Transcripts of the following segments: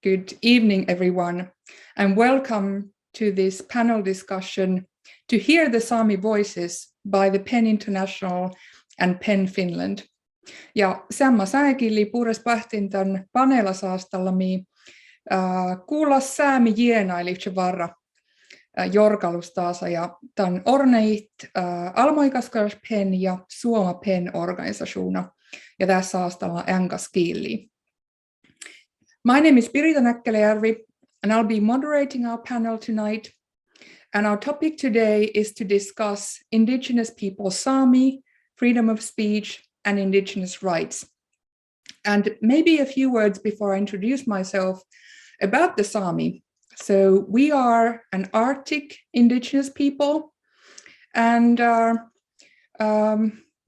Good evening, everyone, and welcome to this panel discussion to hear the Sami voices by the PEN International and PEN Finland. Ja samma säkili puures pähtin tämän paneelasaastallami kuulla Saami jienailivse varra jorkalustaasa ja tämän orneit almoikaskars PEN ja Suoma PEN organisationa ja tässä saastalla enkaskiili. My name is Pirita Näkkäläjärvi, and I'll be moderating our panel tonight. And our topic today is to discuss Indigenous people Sami, freedom of speech, and Indigenous rights. And maybe a few words before I introduce myself about the Sami. So we are an Arctic Indigenous people, and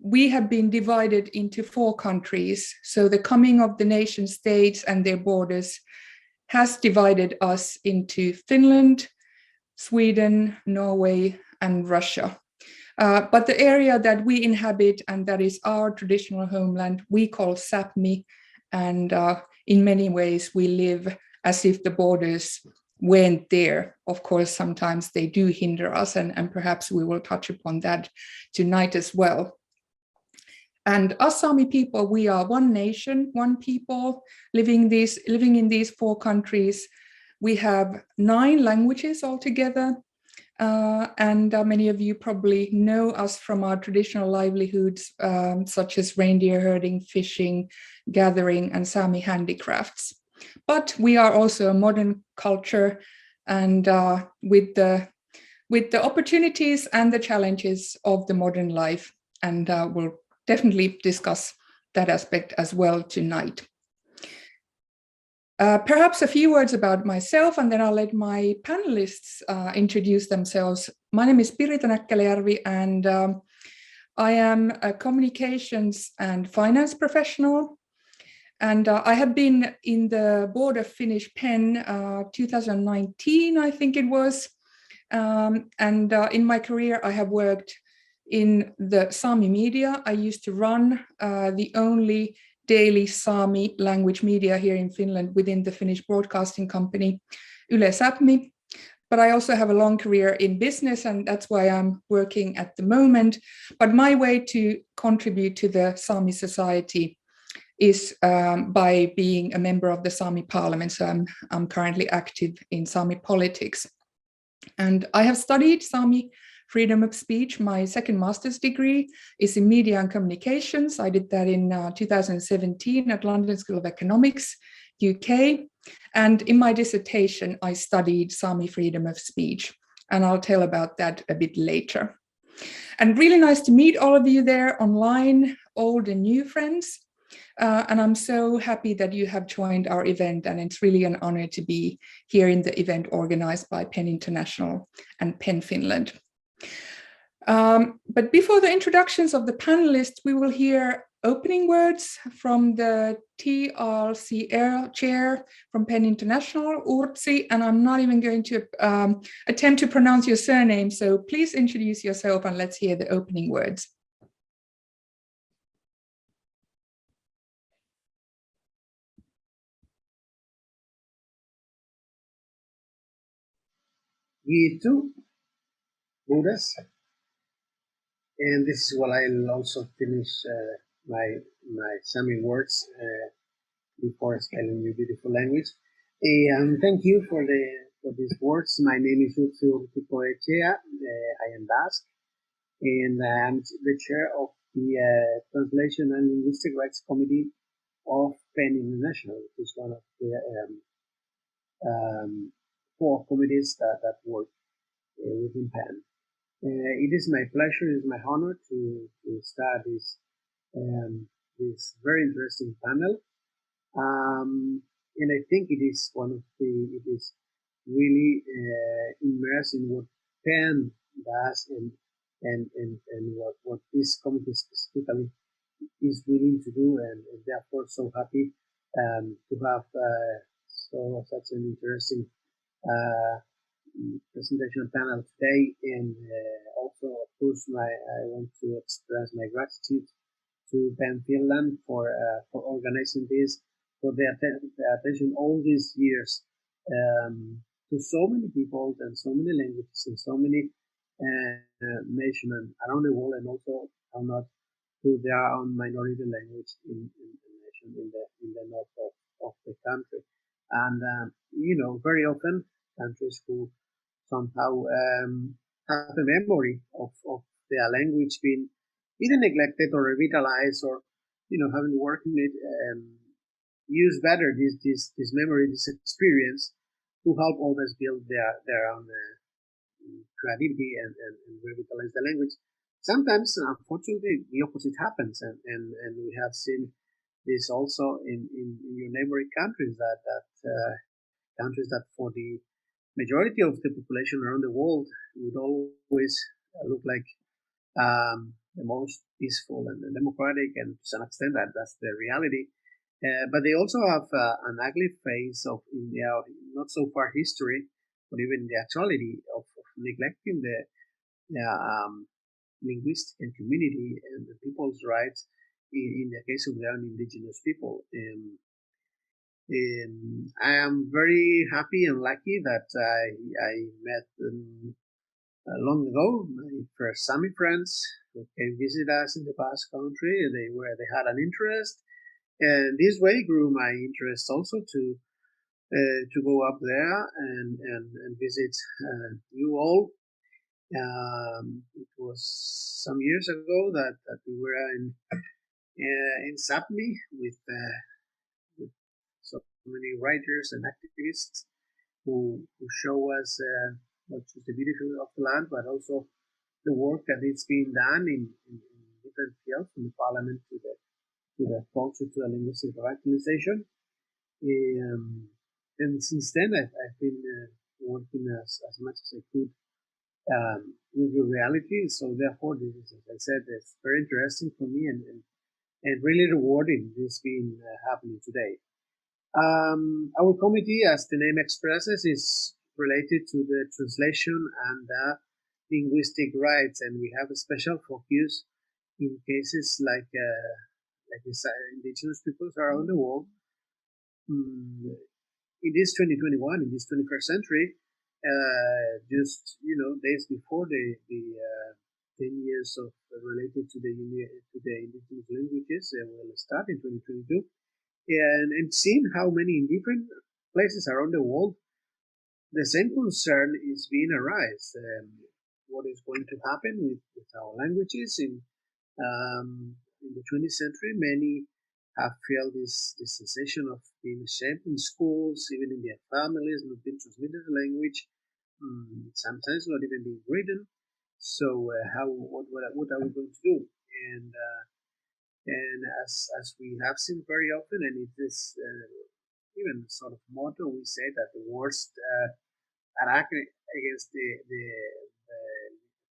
we have been divided into 4 countries. So the coming of the nation states and their borders has divided us into Finland, Sweden, Norway, and Russia. But the area that we inhabit and that is our traditional homeland, we call Sápmi, and in many ways we live as if the borders weren't there. Of course, sometimes they do hinder us, and perhaps we will touch upon that tonight as well. And us Sami people, we are one nation, one people living in these 4 countries. We have 9 languages altogether, and many of you probably know us from our traditional livelihoods, such as reindeer herding, fishing, gathering, and Sami handicrafts. But we are also a modern culture, and with the opportunities and the challenges of the modern life, and we'll definitely discuss that aspect as well tonight. Perhaps a few words about myself, and then I'll let my panelists introduce themselves. My name is Pirita Näkkäläjärvi, and I am a communications and finance professional. And I have been in the board of Finnish PEN 2019, I think it was. And in my career, I have worked in the Sami media. I used to run the only daily Sami language media here in Finland within the Finnish broadcasting company, Yle-Sápmi. But I also have a long career in business, and that's why I'm working at the moment. But my way to contribute to the Sami society is by being a member of the Sami parliament. So I'm currently active in Sami politics. And I have studied Sami freedom of speech. My second master's degree is in media and communications. I did that in 2017 at London School of Economics, UK. And in my dissertation, I studied Sami freedom of speech. And I'll tell about that a bit later. And really nice to meet all of you there online, old and new friends. And I'm so happy that you have joined our event, and it's really an honor to be here in the event organized by PEN International and PEN Finland. But before the introductions of the panelists, we will hear opening words from the TLCR chair from PEN International, Urtsi, and I'm not even going to attempt to pronounce your surname, so please introduce yourself and let's hear the opening words. Gitu, Buddhas. And this is what I'll also finish my Sami words before spelling your beautiful language. Thank you for these words. My name is Urtsi Poechea. I am Basque, and I'm the chair of the Translation and Linguistic Rights Committee of PEN International, which is one of the 4 committees that work within PEN. It is my pleasure, it is my honor to start this very interesting panel, and I think it is really immersed in what PEN does and what this committee specifically is willing to do, and therefore so happy to have such an interesting presentation panel today, and also, of course, I want to express my gratitude to PEN Finland for organizing this, for their attention all these years to so many people and so many languages and so many nations around the world, and also how not to their own minority language in the nation in the north of the country. And very often countries who somehow have a memory of their language being either neglected or revitalized, or having worked in it, use better this memory, this experience, to help others build their own creativity and revitalize the language. Sometimes, unfortunately, the opposite happens, and we have seen this also in your neighboring countries, that countries that for the majority of the population around the world would always look like the most peaceful and democratic, and to some extent that's the reality. But they also have an ugly face of in their not so far history, but even the actuality of neglecting the linguistic and community and the people's rights in the case of the indigenous people. I am very happy and lucky that I met long ago my first Sami friends who came visit us in the past country. They had an interest, and this way grew my interest also to go up there and visit you all. It was some years ago that we were in Sápmi with so many writers and activists who show us not just the beauty of the land, but also the work that is being done in different fields, from the parliament to the culture, to the linguistic revitalization. And since then, I've been working as much as I could with your reality. So therefore, this is, as I said, it's very interesting for me and really rewarding this being happening today. Our committee, as the name expresses, is related to the translation and linguistic rights, and we have a special focus in cases like this, indigenous peoples around the world. In this 2021, in this 21st century, just days before the 10 years of related to the indigenous languages will start in 2022, and seeing how many in different places around the world the same concern is being arise. What is going to happen with our languages in the 20th century? Many have felt this sensation of being ashamed in schools, even in their families, not being transmitted the language, sometimes not even being written. So what are we going to do? And as we have seen very often, and it is even sort of motto, we say that the worst attack against the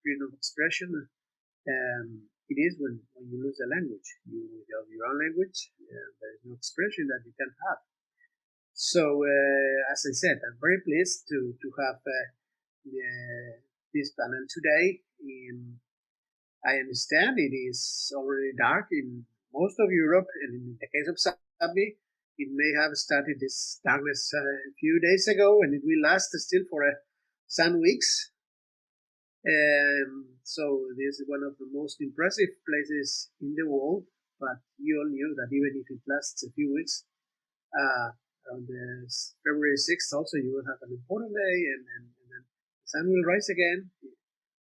freedom of expression it is when you lose a language. You have your own language, there is no expression that you can have. So as I said, I'm very pleased to have this panel today. I understand it is already dark in most of Europe, and in the case of Sámi, it may have started this darkness a few days ago, and it will last still for some weeks. So this is one of the most impressive places in the world, but you all knew that even if it lasts a few weeks, on the February 6th also you will have an important day, and then the sun will rise again.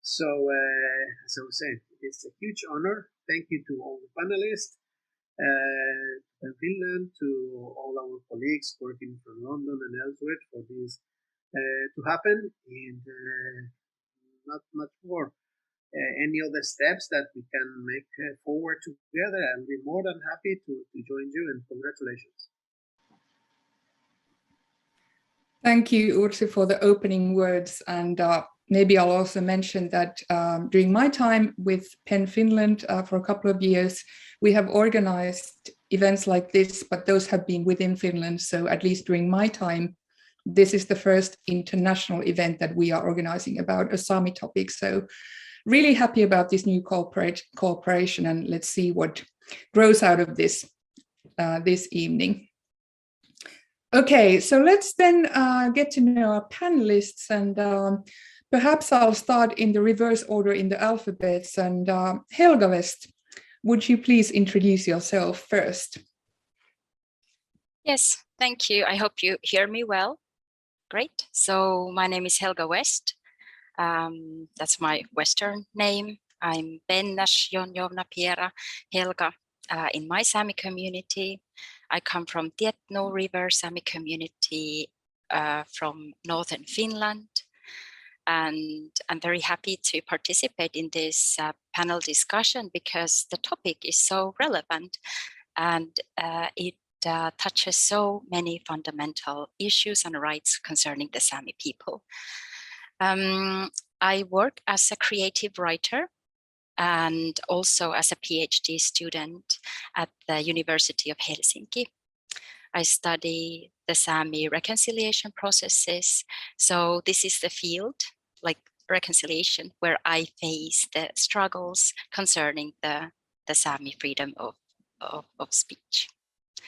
So as I was saying, it's a huge honor. Thank you to all the panelists, PEN Finland, to all our colleagues working from London and elsewhere for this to happen, and not much more. Any other steps that we can make forward together, I'll be more than happy to join you, and congratulations. Thank you, Ursi, for the opening words. And maybe I'll also mention that during my time with PEN Finland for a couple of years, we have organized events like this, but those have been within Finland. So at least during my time, this is the first international event that we are organizing about a Sami topic. So really happy about this new cooperation, and let's see what grows out of this this evening. Okay, so let's then get to know our panelists, and perhaps I'll start in the reverse order in the alphabets. And Helga West, would you please introduce yourself first? Yes, thank you. I hope you hear me well. Great. So my name is Helga West. That's my Western name. I'm Pennash Jonjovna Piera Helga in my Sami community. I come from Tietno River Sami community from northern Finland. And I'm very happy to participate in this panel discussion because the topic is so relevant and it touches so many fundamental issues and rights concerning the Sami people. I work as a creative writer and also as a PhD student at the University of Helsinki. I study the Sami reconciliation processes. So this is the field, like reconciliation, where I face the struggles concerning the Sami freedom of speech.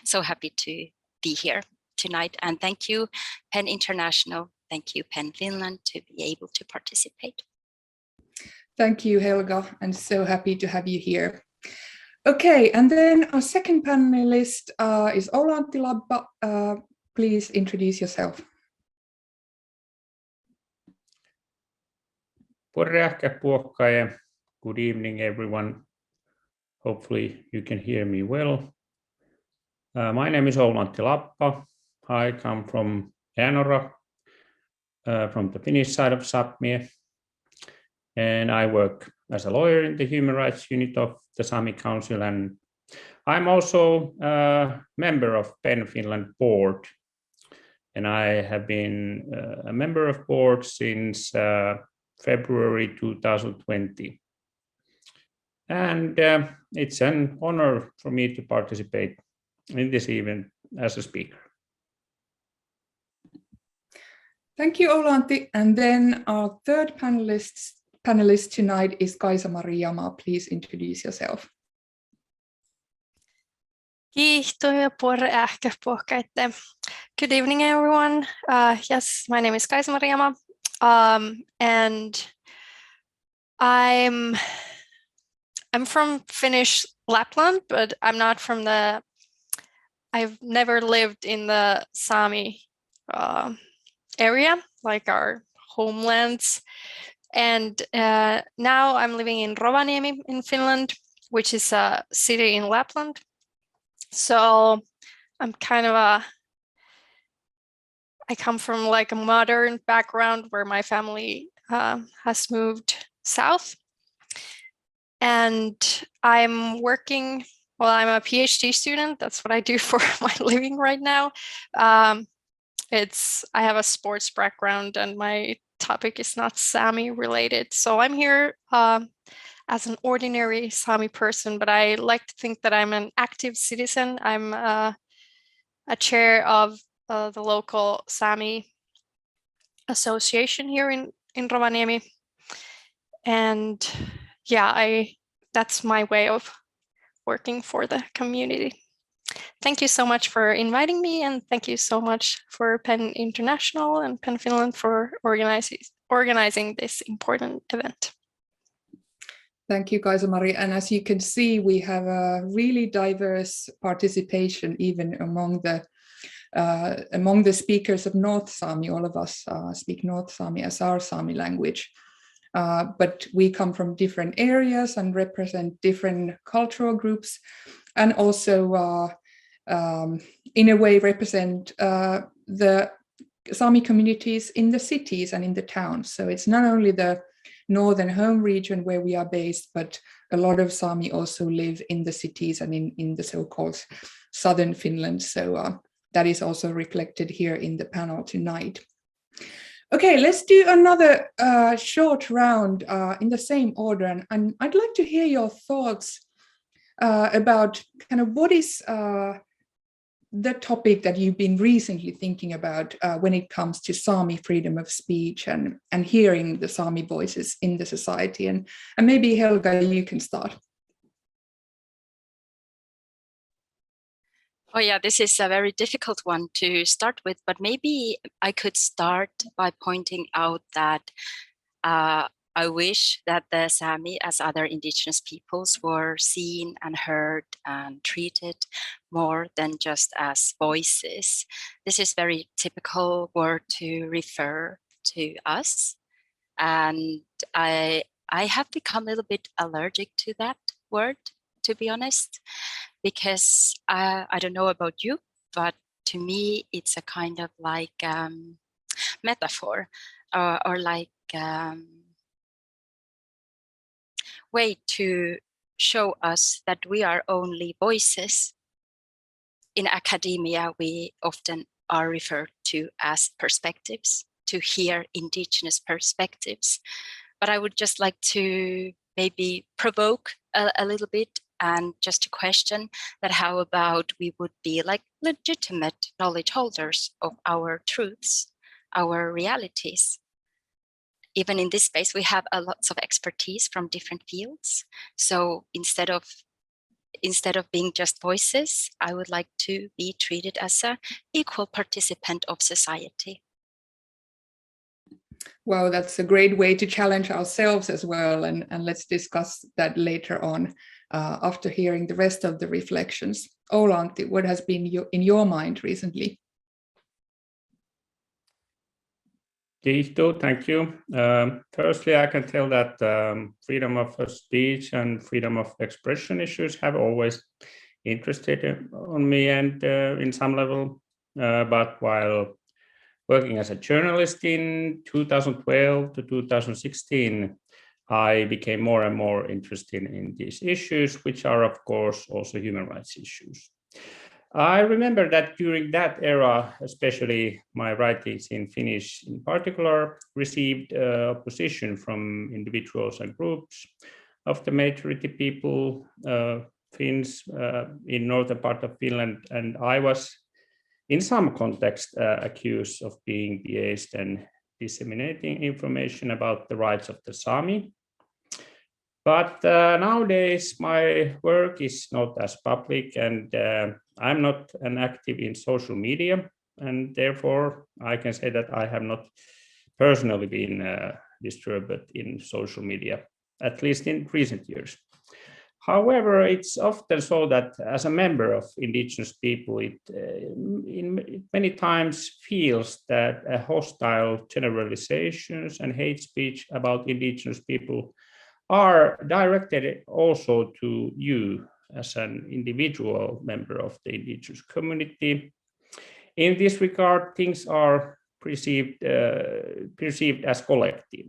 So happy to be here tonight, and thank you PEN International, thank you PEN Finland to be able to participate. Thank you, Helga, and so happy to have you here. Okay, and then our second panelist is Oula-Antti Labba. Please introduce yourself. Good evening, everyone. Hopefully you can hear me well. My name is Oula-Antti Labba. I come from Änora, from the Finnish side of Sámi, and I work as a lawyer in the human rights unit of the Saami Council, and I'm also a member of PEN Finland board, and I have been a member of board since February 2020. And it's an honor for me to participate in this event as a speaker. Thank you, Oula-Antti. And then our third panelist tonight is Kaisa-Mari Jama. Please introduce yourself. Good evening, everyone. Yes, my name is Kaisa-Mari Jama, and I'm from Finnish Lapland, but I'm not from I've never lived in the Sami area, like our homelands. And now I'm living in Rovaniemi in Finland, which is a city in Lapland. So I'm kind of I come from like a modern background where my family has moved south. And I'm working, well, I'm a PhD student. That's what I do for my living right now. I have a sports background and my topic is not Sami related. So I'm here as an ordinary Sami person, but I like to think that I'm an active citizen. I'm a chair of the local Sami association here in Rovaniemi. And yeah, that's my way of working for the community. Thank you so much for inviting me, and thank you so much for PEN International and PEN Finland for organizing this important event. Thank you, Kaisa-Mari. And as you can see, we have a really diverse participation even among the speakers of North Sami. All of us speak North Sami as our Sami language. But we come from different areas and represent different cultural groups, and also in a way represent the Sami communities in the cities and in the towns. So it's not only the northern home region where we are based, but a lot of Sami also live in the cities and in the so-called southern Finland. So that is also reflected here in the panel tonight. Okay, let's do another short round in the same order. And I'd like to hear your thoughts about kind of what is the topic that you've been recently thinking about when it comes to Sami freedom of speech and hearing the Sami voices in the society. And maybe Helga, you can start. Oh yeah, this is a very difficult one to start with, but maybe I could start by pointing out that I wish that the Sami, as other indigenous peoples, were seen and heard and treated more than just as voices. This is very typical word to refer to us. And I have become a little bit allergic to that word, to be honest, because I don't know about you, but to me, it's a kind of like metaphor or like way to show us that we are only voices. In academia, we often are referred to as perspectives, to hear indigenous perspectives. But I would just like to maybe provoke a little bit and just to question that how about we would be like legitimate knowledge holders of our truths, our realities. Even in this space, we have a lots of expertise from different fields. So instead of being just voices, I would like to be treated as an equal participant of society. Wow, that's a great way to challenge ourselves as well. And let's discuss that later on after hearing the rest of the reflections. Oula-Antti, what has been in your mind recently? Thank you. Firstly, I can tell that freedom of speech and freedom of expression issues have always interested on me and in some level. But while working as a journalist in 2012 to 2016, I became more and more interested in these issues, which are, of course, also human rights issues. I remember that during that era, especially my writings in Finnish in particular, received opposition from individuals and groups of the majority people, Finns in northern part of Finland, and I was in some context accused of being biased and disseminating information about the rights of the Sami. But nowadays my work is not as public, and I'm not an active in social media, and therefore I can say that I have not personally been disturbed in social media, at least in recent years. However, it's often so that as a member of indigenous people, it many times feels that hostile generalizations and hate speech about indigenous people are directed also to you as an individual member of the indigenous community. In this regard, things are perceived as collective.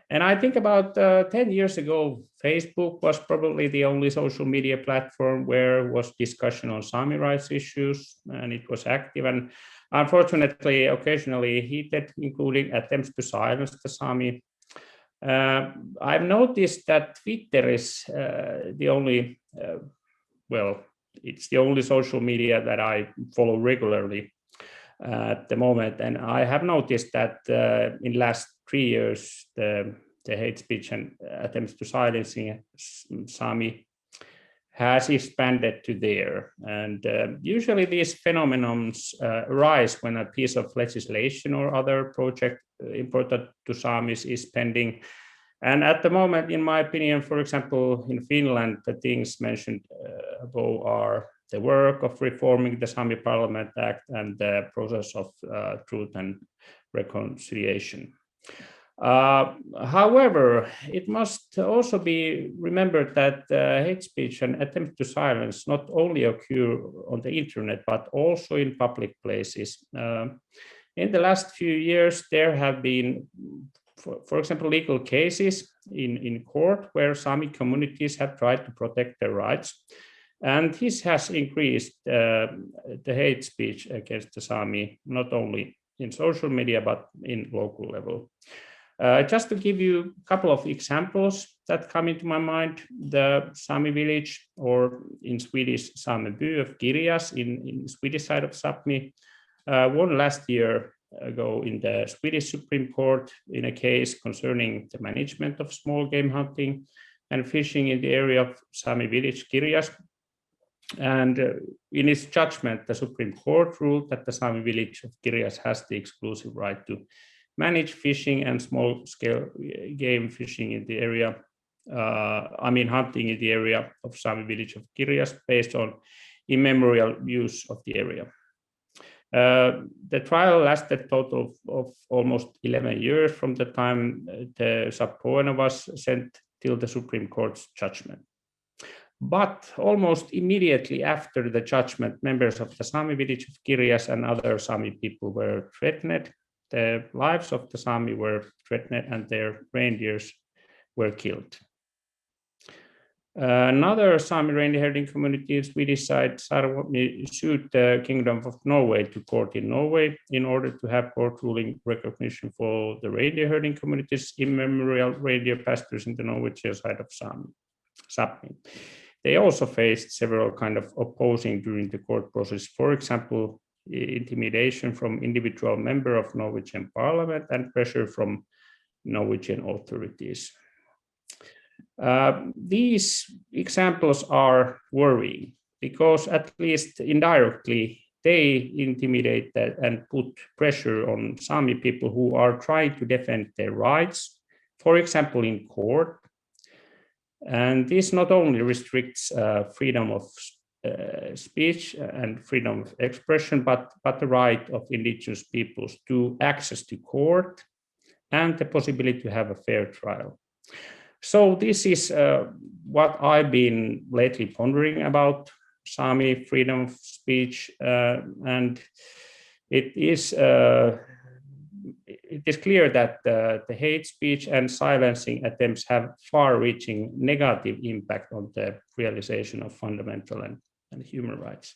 And I think about 10 years ago, Facebook was probably the only social media platform where was discussion on Sami rights issues, and it was active and unfortunately occasionally heated, including attempts to silence the Sami. I've noticed that Twitter is the only, it's the only social media that I follow regularly at the moment. And I have noticed that in last 3 years, the hate speech and attempts to silencing Sami has expanded to there. And usually these phenomena arise when a piece of legislation or other project important to Samis is pending. And at the moment, in my opinion, for example, in Finland, the things mentioned above are the work of reforming the Sami Parliament Act and the process of truth and reconciliation. However, it must also be remembered that hate speech and attempt to silence not only occur on the internet, but also in public places. In the last few years, there have been, for example, legal cases in court where Sami communities have tried to protect their rights. And this has increased the hate speech against the Sami, not only in social media, but in local level. Just to give you a couple of examples that come into my mind, the Sami village, or in Swedish, Sameby of Kirjas in Swedish side of Sápmi, won last year ago in the Swedish Supreme Court in a case concerning the management of small game hunting and fishing in the area of Sami village, Kirjas. And in its judgment, the Supreme Court ruled that the Sami village of Kirjas has the exclusive right to manage fishing and small-scale game fishing in the area. Hunting in the area of Sami village of Kirjas based on immemorial use of the area. The trial lasted a total of almost 11 years from the time the subpoena was sent till the Supreme Court's judgment. But almost immediately after the judgment, members of the Sami village of Kirjas and other Sami people were threatened. The lives of the Sami were threatened and their reindeers were killed. Another Sami reindeer herding community in Swedish side, Saami, sued the Kingdom of Norway to court in Norway in order to have court ruling recognition for the reindeer herding community's immemorial reindeer pastures in the Norwegian side of Sámi. They also faced several kind of opposing during the court process. For example, intimidation from individual member of Norwegian parliament and pressure from Norwegian authorities. These examples are worrying because at least indirectly they intimidate and put pressure on Sami people who are trying to defend their rights, for example, in court. And this not only restricts freedom of speech and freedom of expression, but the right of indigenous peoples to access to court and the possibility to have a fair trial. So this is what I've been lately pondering about Sami freedom of speech, and it is clear that the hate speech and silencing attempts have far-reaching negative impact on the realization of fundamental and human rights.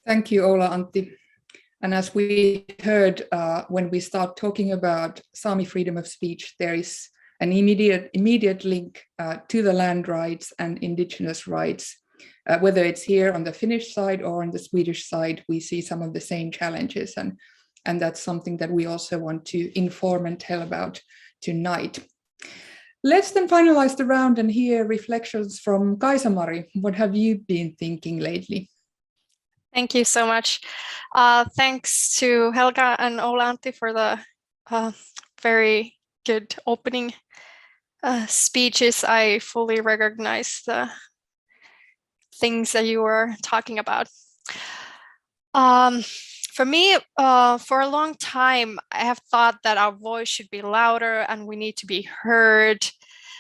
Thank you, Oula-Antti. And as we heard, when we start talking about Sami freedom of speech, there is an immediate link to the land rights and indigenous rights. Whether it's here on the Finnish side or on the Swedish side, we see some of the same challenges, and that's something that we also want to inform and tell about tonight. Let's then finalize the round and hear reflections from Kaisa-Mari. What have you been thinking lately? Thank you so much. Thanks to Helga and Oula-Antti for the very good opening speeches. I fully recognize the things that you were talking about. For me, for a long time, I have thought that our voice should be louder and we need to be heard,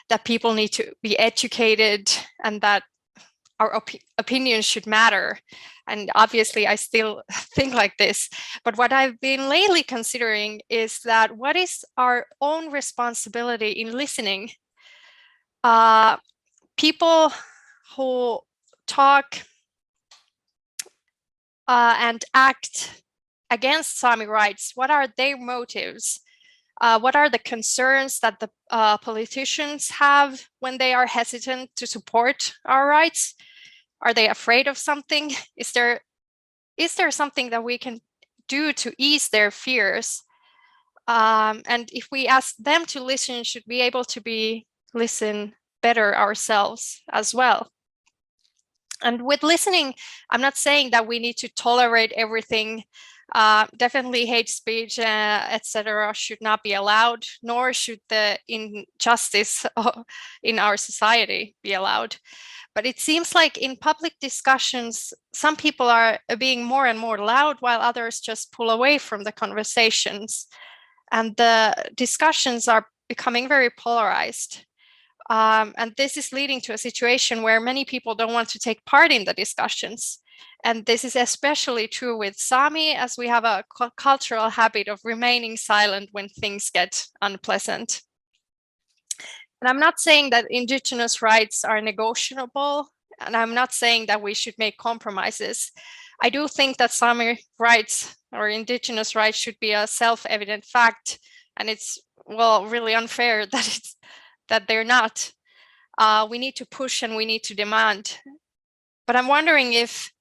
that people need to be educated, and that our opinions should matter. And obviously, I still think like this. But what I've been lately considering is that what is our own responsibility in listening? People who talk and act against Sami rights, what are their motives? What are the concerns that the politicians have when they are hesitant to support our rights? Are they afraid of something? Is there something that we can do to ease their fears? And if we ask them to listen, should we be able to listen better ourselves as well? And with listening, I'm not saying that we need to tolerate everything. Definitely hate speech, etc. should not be allowed, nor should the injustice in our society be allowed. But it seems like in public discussions, some people are being more and more loud while others just pull away from the conversations. And the discussions are becoming very polarized. And this is leading to a situation where many people don't want to take part in the discussions. And this is especially true with Sami, as we have a cultural habit of remaining silent when things get unpleasant. And I'm not saying that indigenous rights are negotiable, and I'm not saying that we should make compromises. I do think that Sami rights or indigenous rights should be a self-evident fact, and it's, well, really unfair that they're not. We need to push and we need to demand. But I'm wondering if,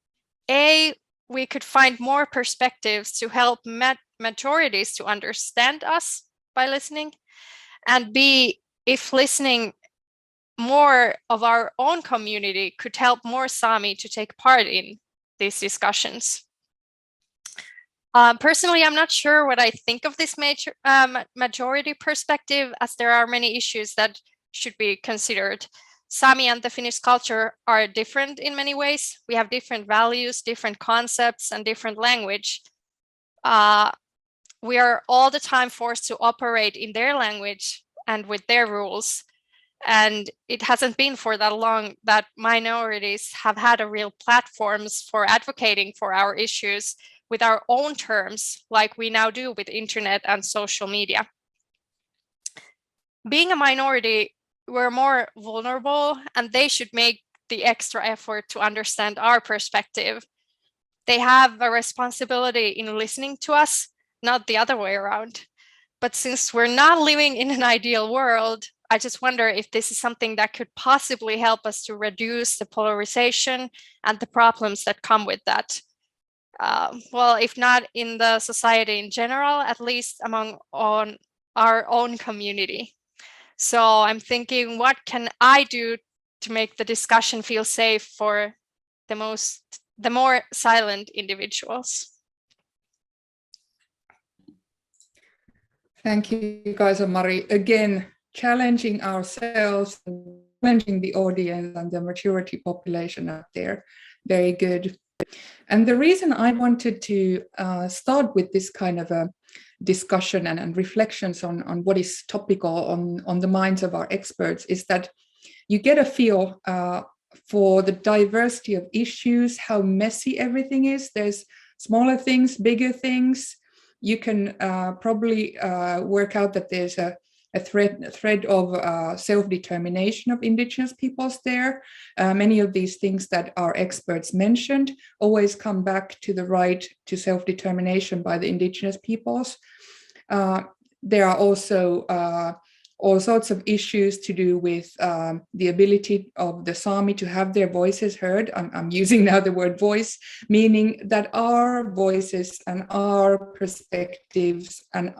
A, we could find more perspectives to help majorities to understand us by listening, and B, if listening more of our own community could help more Sami to take part in these discussions. Personally, I'm not sure what I think of this majority perspective, as there are many issues that should be considered. Sami and the Finnish culture are different in many ways. We have different values, different concepts, and different language. We are all the time forced to operate in their language and with their rules. And it hasn't been for that long that minorities have had a real platforms for advocating for our issues with our own terms, like we now do with internet and social media. Being a minority, we're more vulnerable, and they should make the extra effort to understand our perspective. They have a responsibility in listening to us, not the other way around. But since we're not living in an ideal world, I just wonder if this is something that could possibly help us to reduce the polarization and the problems that come with that. Well, if not in the society in general, at least among our own community. So I'm thinking, what can I do to make the discussion feel safe for the more silent individuals? Thank you, Kaisa-Mari. Again, challenging ourselves, challenging the audience and the maturity population out there. Very good. And the reason I wanted to start with this kind of a discussion and reflections on what is topical on the minds of our experts is that you get a feel for the diversity of issues, how messy everything is. There's smaller things, bigger things. You can probably work out that there's a thread of self-determination of Indigenous peoples there. Many of these things that our experts mentioned always come back to the right to self-determination by the Indigenous peoples. There are also all sorts of issues to do with the ability of the Sami to have their voices heard. I'm using now the word voice, meaning that our voices and our perspectives and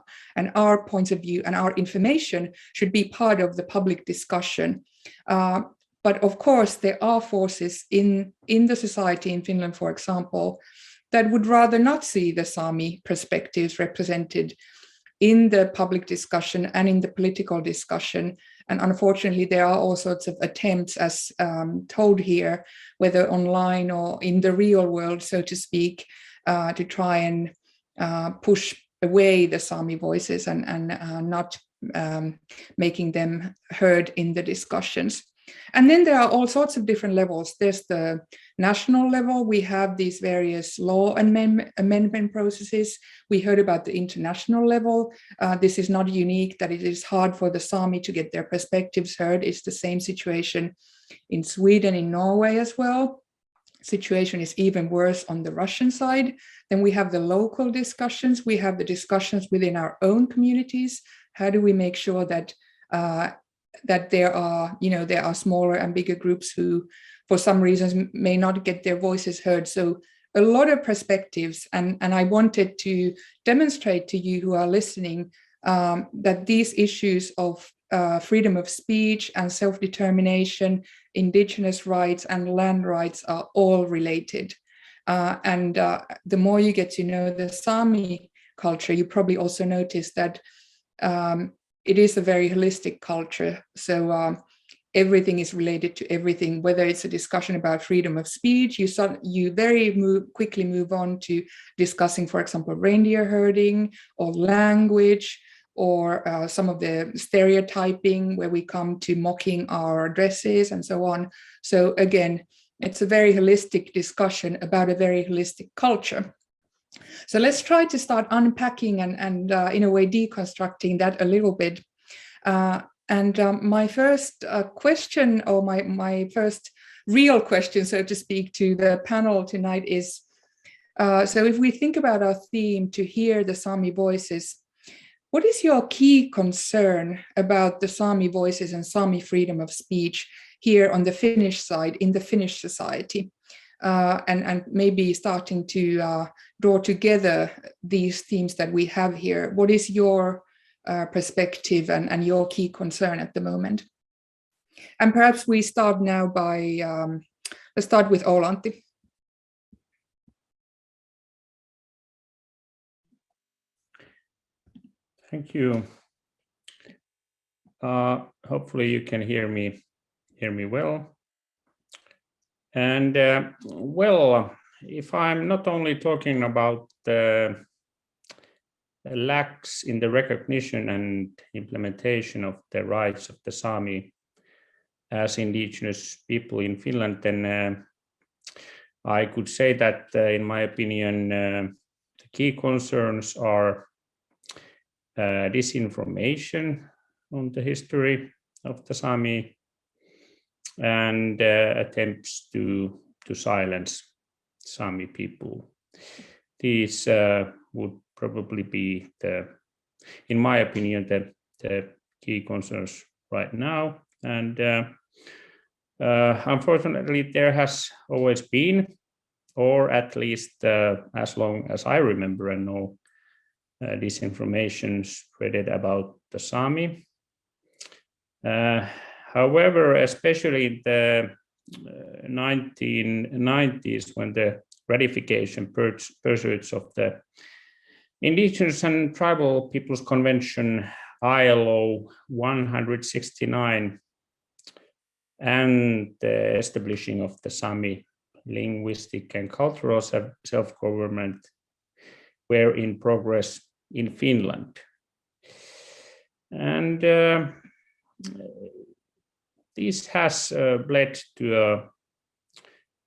our points of view and our information should be part of the public discussion. But of course, there are forces in the society in Finland, for example, that would rather not see the Sami perspectives represented in the public discussion and in the political discussion. And unfortunately, there are all sorts of attempts, as told here, whether online or in the real world, so to speak, to try and push away the Sami voices and not making them heard in the discussions. And then there are all sorts of different levels. There's the national level. We have these various law amendment processes. We heard about the international level. This is not unique, that it is hard for the Sami to get their perspectives heard. It's the same situation in Sweden, in Norway as well. Situation is even worse on the Russian side. Then we have the local discussions. We have the discussions within our own communities. How do we make sure that that there are smaller and bigger groups who, for some reasons, may not get their voices heard? So a lot of perspectives, and I wanted to demonstrate to you who are listening that these issues of freedom of speech and self-determination, Indigenous rights and land rights are all related. And the more you get to know the Sami culture, you probably also notice that it is a very holistic culture. So everything is related to everything, whether it's a discussion about freedom of speech, you very quickly move on to discussing, for example, reindeer herding or language, or some of the stereotyping where we come to mocking our dresses and so on. So again, it's a very holistic discussion about a very holistic culture. So let's try to start unpacking and in a way deconstructing that a little bit. My first question, or my first real question, so to speak, to the panel tonight is, so if we think about our theme, to hear the Sami voices, what is your key concern about the Sami voices and Sami freedom of speech here on the Finnish side, in the Finnish society? And maybe starting to draw together these themes that we have here. What is your perspective and your key concern at the moment? And perhaps we start now by, let's start with Oula-Antti. Thank you. Hopefully you can hear me well. And well, if I'm not only talking about the lacks in the recognition and implementation of the rights of the Sami as indigenous people in Finland, then I could say that, in my opinion, the key concerns are disinformation on the history of the Sami and attempts to silence Sami people. These would probably be in my opinion, the key concerns right now. And unfortunately, there has always been, or at least as long as I remember and know, disinformation spreaded about the Sami. However, especially in the 1990s, when the ratification pursuits of the Indigenous and Tribal Peoples Convention, ILO 169, and the establishing of the Sami linguistic and cultural self-government were in progress in Finland. And this has led to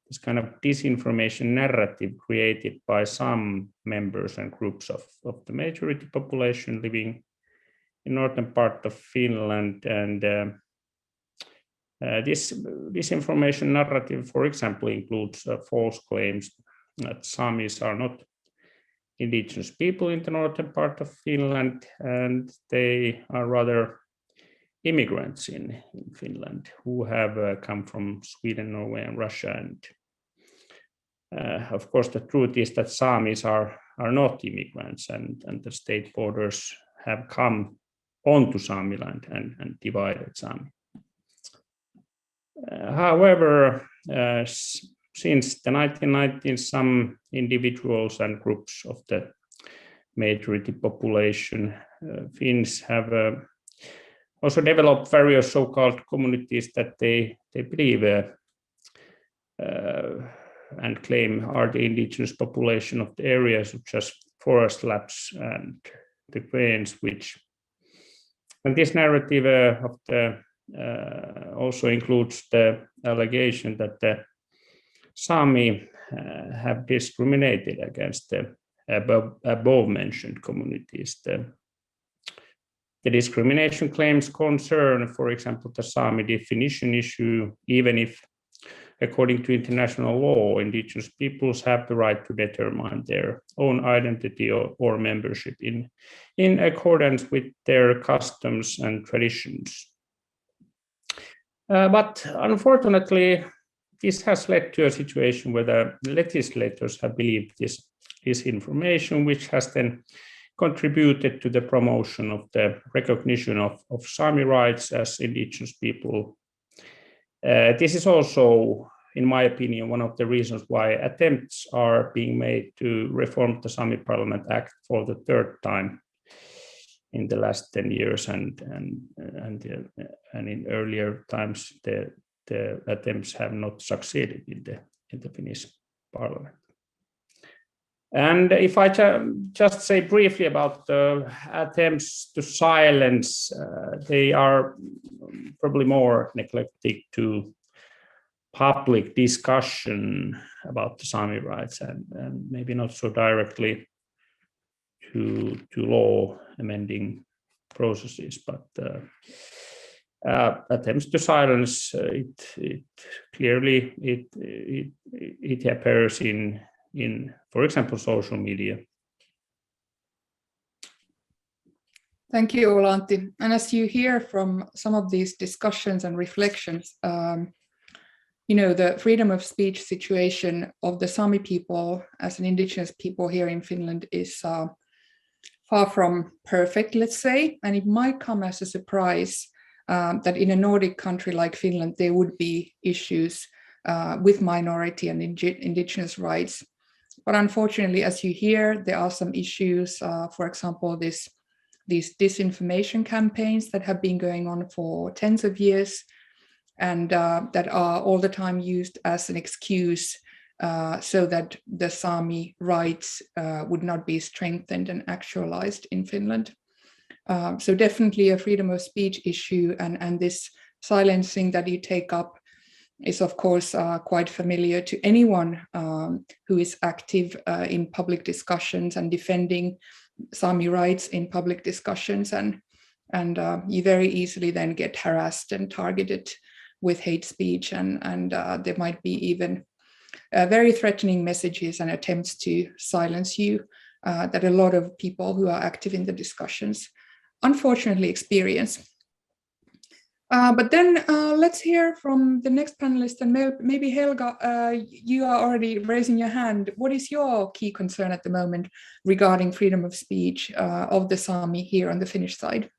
this kind of disinformation narrative created by some members and groups of the majority population living in northern part of Finland. And this disinformation narrative, for example, includes false claims that Samis are not indigenous people in the northern part of Finland, and they are rather immigrants in Finland who have come from Sweden, Norway, and Russia. And of course, the truth is that Samis are not immigrants, and the state borders have come onto Samiland and divided Sami. However, since the 1990s, some individuals and groups of the majority population, Finns, have also developed various so-called communities that they believe and claim are the indigenous population of the areas, such as forest lapse and the cranes, and this narrative of the also includes the allegation that the Sami have discriminated against the above-mentioned communities. The discrimination claims concern, for example, the Sami definition issue, even if, according to international law, indigenous peoples have the right to determine their own identity or membership in accordance with their customs and traditions. But unfortunately, this has led to a situation where the legislators have believed this information, which has then contributed to the promotion of the recognition of Sami rights as indigenous people. This is also, in my opinion, one of the reasons why attempts are being made to reform the Sami Parliament Act for the third time in the last 10 years, and in earlier times the attempts have not succeeded in the Finnish Parliament. And if I just say briefly about the attempts to silence, they are probably more neglected to public discussion about the Sami rights, and maybe not so directly to law amending processes, but attempts to silence it clearly it appears in, for example, social media. Thank you, Oula-Antti. And as you hear from some of these discussions and reflections, the freedom of speech situation of the Sami people as an indigenous people here in Finland is far from perfect, let's say, and it might come as a surprise that in a Nordic country like Finland, there would be issues with minority and indigenous rights. But unfortunately, as you hear, there are some issues, for example, these disinformation campaigns that have been going on for tens of years and that are all the time used as an excuse so that the Sami rights would not be strengthened and actualized in Finland. So definitely a freedom of speech issue, and this silencing that you take up is of course quite familiar to anyone who is active in public discussions and defending Sami rights in public discussions, and you very easily then get harassed and targeted with hate speech, and there might be even very threatening messages and attempts to silence you that a lot of people who are active in the discussions unfortunately experience. But then let's hear from the next panelist, and maybe Helga, you are already raising your hand. What is your key concern at the moment regarding freedom of speech of the Sami here on the Finnish side?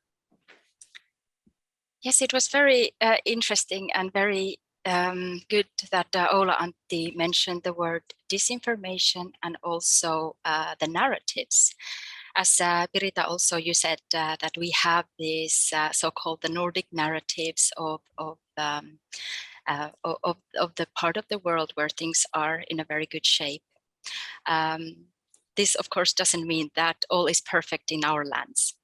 Yes, it was very interesting and very good that Oula-Antti mentioned the word disinformation and also the narratives. As Pirita also, you said that we have these so-called the Nordic narratives of the part of the world where things are in a very good shape. This, of course, doesn't mean that all is perfect in our lands.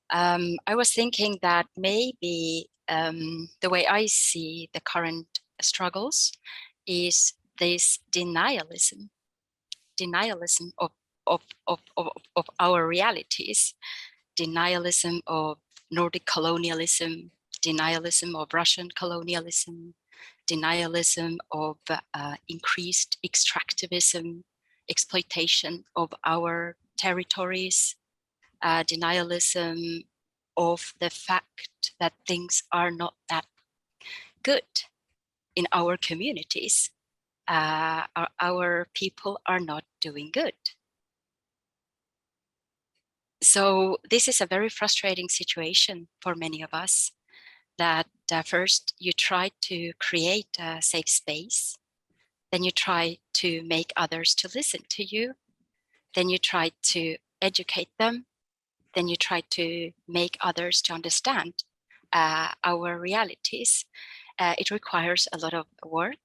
I was thinking that maybe the way I see the current struggles is this denialism of our realities, denialism of Nordic colonialism, denialism of Russian colonialism, denialism of increased extractivism, exploitation of our territories, denialism of the fact that things are not that good in our communities. Our people are not doing good. So this is a very frustrating situation for many of us, that first you try to create a safe space, then you try to make others to listen to you, then you try to educate them, then you try to make others to understand our realities. It requires a lot of work,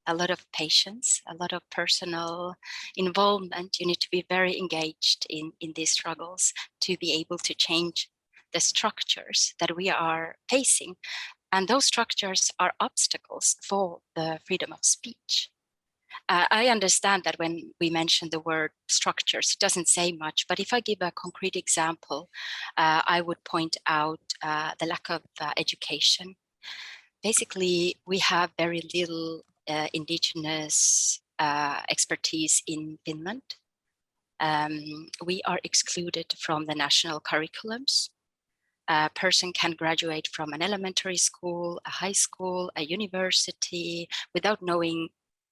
a lot of patience, a lot of personal involvement. You need to be very engaged in these struggles to be able to change the structures that we are facing. And those structures are obstacles for the freedom of speech. I understand that when we mention the word structures, it doesn't say much, but if I give a concrete example, I would point out the lack of education. Basically, we have very little Indigenous expertise in Finland. We are excluded from the national curriculums. A person can graduate from an elementary school, a high school, a university without knowing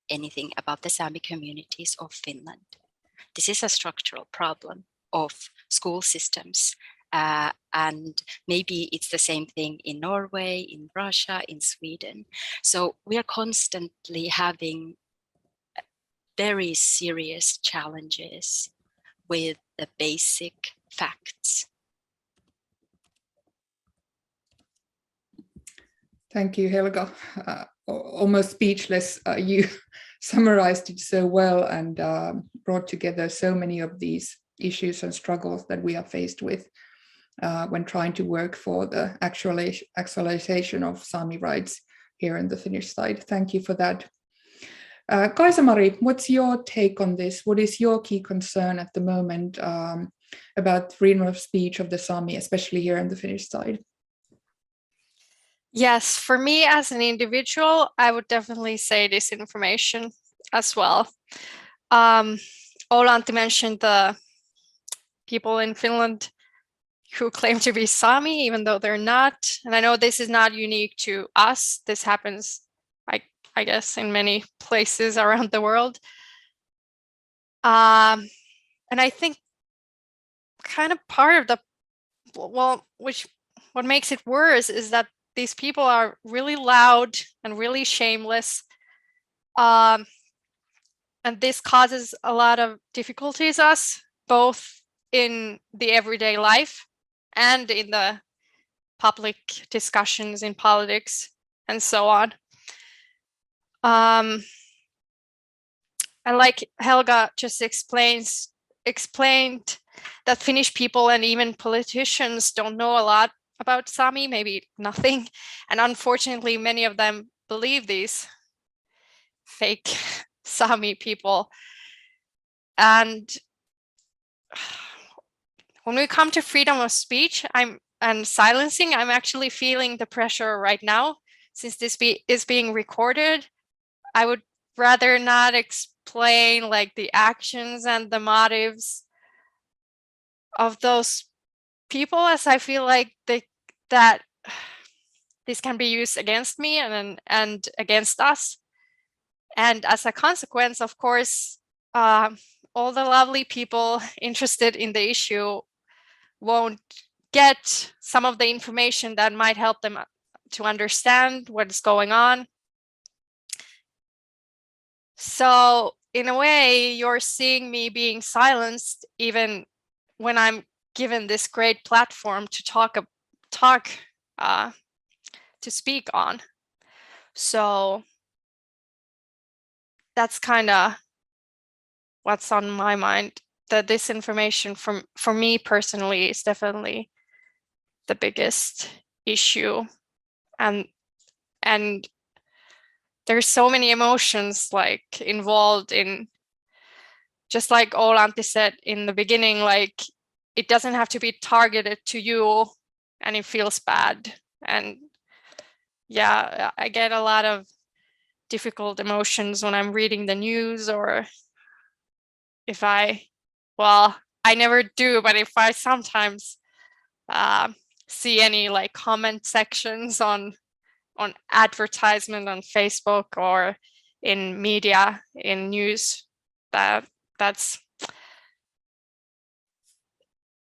anything about the Sami communities of Finland. This is a structural problem of school systems. And maybe it's the same thing in Norway, in Russia, in Sweden. So we are constantly having very serious challenges with the basic facts. Thank you, Helga. Almost speechless. You summarized it so well and brought together so many of these issues and struggles that we are faced with when trying to work for the actualization of Sami rights here in the Finnish side. Thank you for that. Kaisa-Mari, what's your take on this? What is your key concern at the moment about freedom of speech of the Sami, especially here in the Finnish side? Yes, for me as an individual, I would definitely say disinformation as well. Oula-Antti mentioned the people in Finland who claim to be Sami, even though they're not. And I know this is not unique to us. This happens, I guess, in many places around the world. And I think kind of part of the, what makes it worse is that these people are really loud and really shameless. And this causes a lot of difficulties us, both in the everyday life and in the public discussions in politics and so on. And like Helga just explained that Finnish people and even politicians don't know a lot about Sami, maybe nothing. And unfortunately, many of them believe these fake Sami people. And when we come to freedom of speech and silencing, I'm actually feeling the pressure right now. Since this is being recorded, I would rather not explain like the actions and the motives of those people, as I feel like that this can be used against me and against us. And as a consequence, of course, all the lovely people interested in the issue won't get some of the information that might help them to understand what's going on. So in a way, you're seeing me being silenced even when I'm given this great platform to speak on. So that's kind of what's on my mind. That this information for me personally is definitely the biggest issue, and there's so many emotions like involved in, just like Oula-Antti said in the beginning, like it doesn't have to be targeted to you and it feels bad. And yeah, I get a lot of difficult emotions when I'm reading the news, or if I never do, but if I sometimes see any like comment sections on advertisement on Facebook or in media, in news,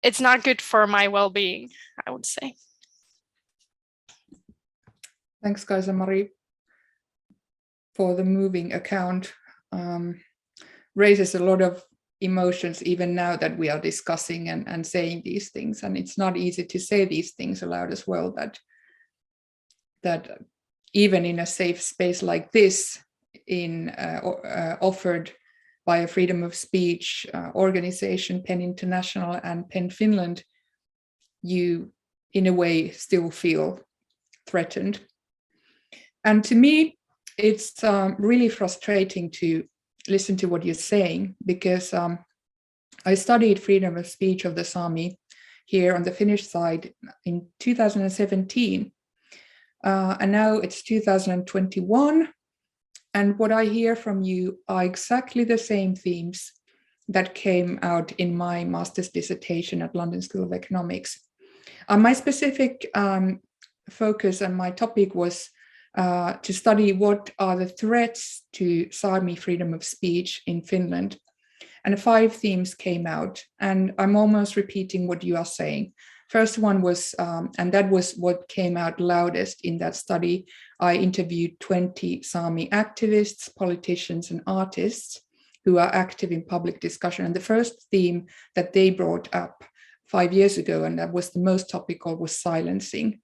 it's not good for my well-being, I would say. Thanks, Kaisa-Mari, for the moving account. Raises a lot of emotions even now that we are discussing and saying these things, and it's not easy to say these things aloud as well, that even in a safe space like this, offered by a freedom of speech organization, PEN International and PEN Finland, you in a way still feel threatened. And to me, it's really frustrating to listen to what you're saying, because I studied freedom of speech of the Sami here on the Finnish side in 2017. And now it's 2021. And what I hear from you are exactly the same themes that came out in my master's dissertation at London School of Economics. My specific focus and my topic was to study what are the threats to Sami freedom of speech in Finland. And 5 themes came out, and I'm almost repeating what you are saying. First one was, and that was what came out loudest in that study, I interviewed 20 Sami activists, politicians, and artists who are active in public discussion. And the first theme that they brought up 5 years ago, and that was the most topical, was silencing.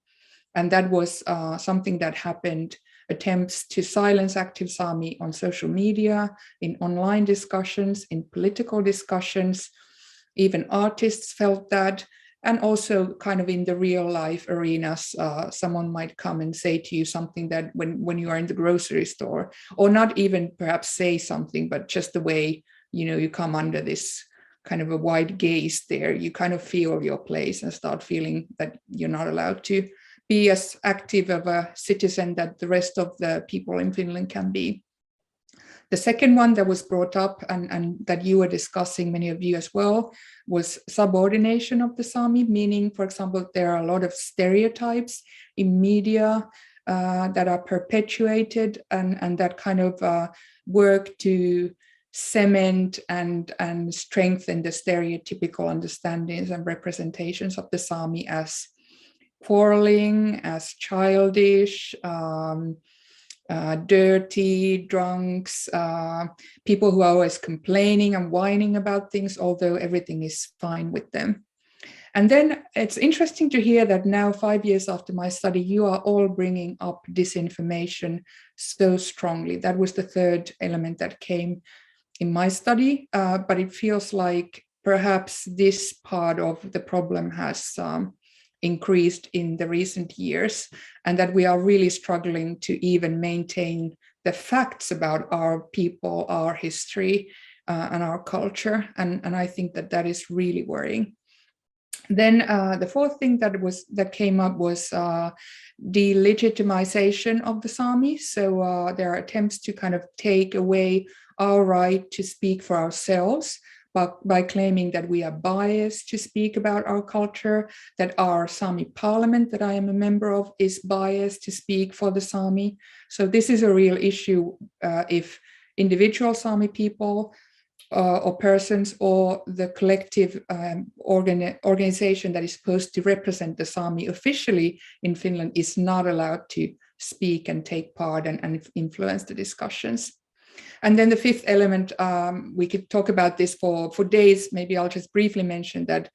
And that was something that happened, attempts to silence active Sami on social media, in online discussions, in political discussions. Even artists felt that. And also kind of in the real life arenas, someone might come and say to you something that when you are in the grocery store, or not even perhaps say something, but just the way, you come under this kind of a wide gaze there, you kind of feel your place and start feeling that you're not allowed to be as active of a citizen that the rest of the people in Finland can be. The second one that was brought up and that you were discussing, many of you as well, was subordination of the Sami, meaning, for example, there are a lot of stereotypes in media that are perpetuated and that kind of work to cement and strengthen the stereotypical understandings and representations of the Sami as quarreling, as childish, dirty, drunks, people who are always complaining and whining about things, although everything is fine with them. And then it's interesting to hear that now, 5 years after my study, you are all bringing up disinformation so strongly. That was the third element that came in my study, but it feels like perhaps this part of the problem has increased in the recent years, and that we are really struggling to even maintain the facts about our people, our history, and our culture. And I think that that is really worrying. Then the fourth thing that came up was delegitimization of the Sami. So there are attempts to kind of take away our right to speak for ourselves, but by claiming that we are biased to speak about our culture, that our Sami parliament that I am a member of is biased to speak for the Sami. So this is a real issue if individual Sami people or persons or the collective organization that is supposed to represent the Sami officially in Finland is not allowed to speak and take part and influence the discussions. And then the fifth element, we could talk about this for days. Maybe I'll just briefly mention that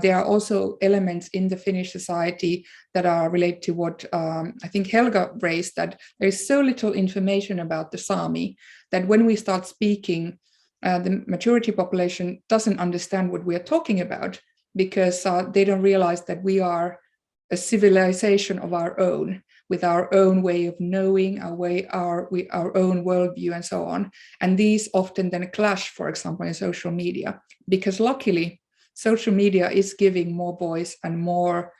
there are also elements in the Finnish society that are related to what I think Helga raised, that there is so little information about the Sami that when we start speaking, the majority population doesn't understand what we are talking about, because they don't realize that we are a civilization of our own, with our own way of knowing, our own worldview and so on. And these often then clash, for example, in social media, because luckily social media is giving more voice and more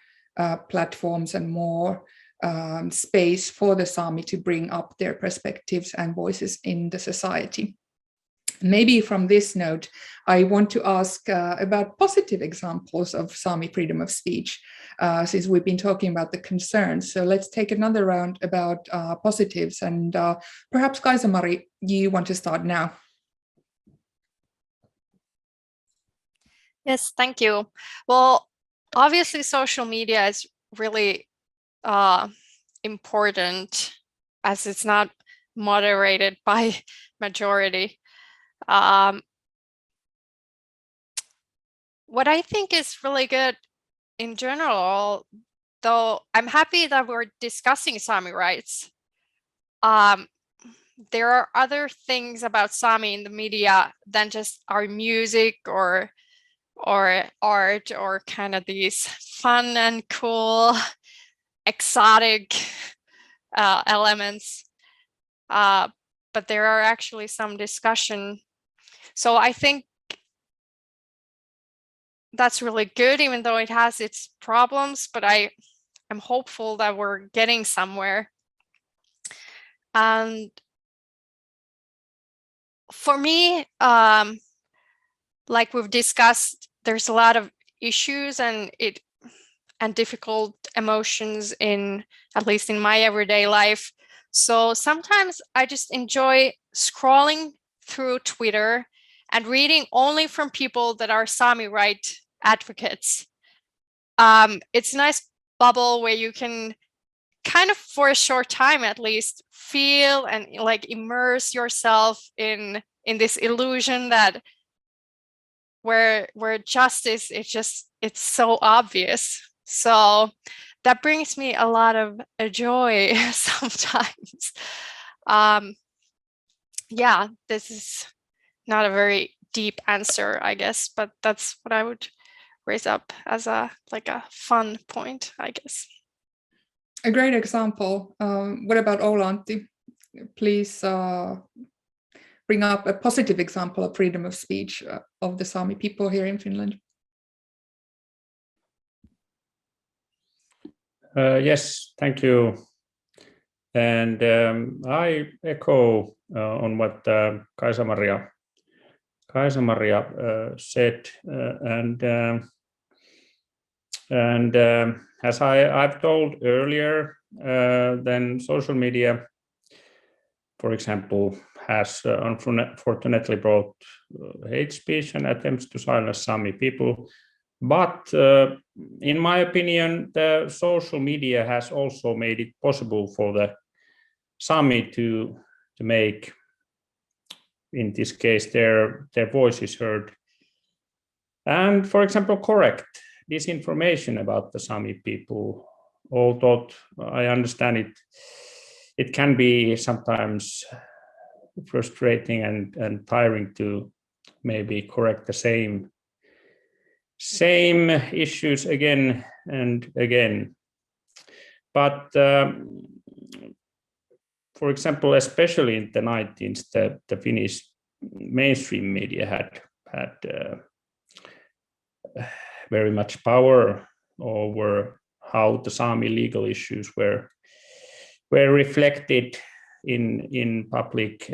platforms and more space for the Sami to bring up their perspectives and voices in the society. Maybe from this note, I want to ask about positive examples of Sami freedom of speech, since we've been talking about the concerns. So let's take another round about positives, and perhaps Kaisa-Mari, you want to start now. Yes, thank you. Well, obviously social media is really important, as it's not moderated by majority. What I think is really good in general, though I'm happy that we're discussing Sami rights, there are other things about Sami in the media than just our music or art, or kind of these fun and cool exotic elements, but there are actually some discussion. So I think that's really good, even though it has its problems, but I am hopeful that we're getting somewhere. And for me, like we've discussed, there's a lot of issues and difficult emotions in, at least in my everyday life. So sometimes I just enjoy scrolling through Twitter and reading only from people that are Sami right advocates. It's a nice bubble where you can kind of, for a short time at least, feel and like immerse yourself in this illusion that where justice is it's so obvious. So that brings me a lot of joy sometimes. Yeah, this is not a very deep answer, I guess, but that's what I would raise up as a fun point, I guess. A great example. What about Oula-Antti? Please bring up a positive example of freedom of speech of the Sami people here in Finland. Yes, thank you. And I echo on what Kaisa-Mari said, and as I've told earlier, then social media, for example, has unfortunately brought hate speech and attempts to silence Sami people But in my opinion, the social media has also made it possible for the Sami to make, in this case, their voices heard. And, for example, correct disinformation about the Sami people. Although I understand it can be sometimes frustrating and tiring to maybe correct the same issues again and again. But for example, especially in the 19th, the Finnish mainstream media had very much power over how the Sami legal issues were reflected in public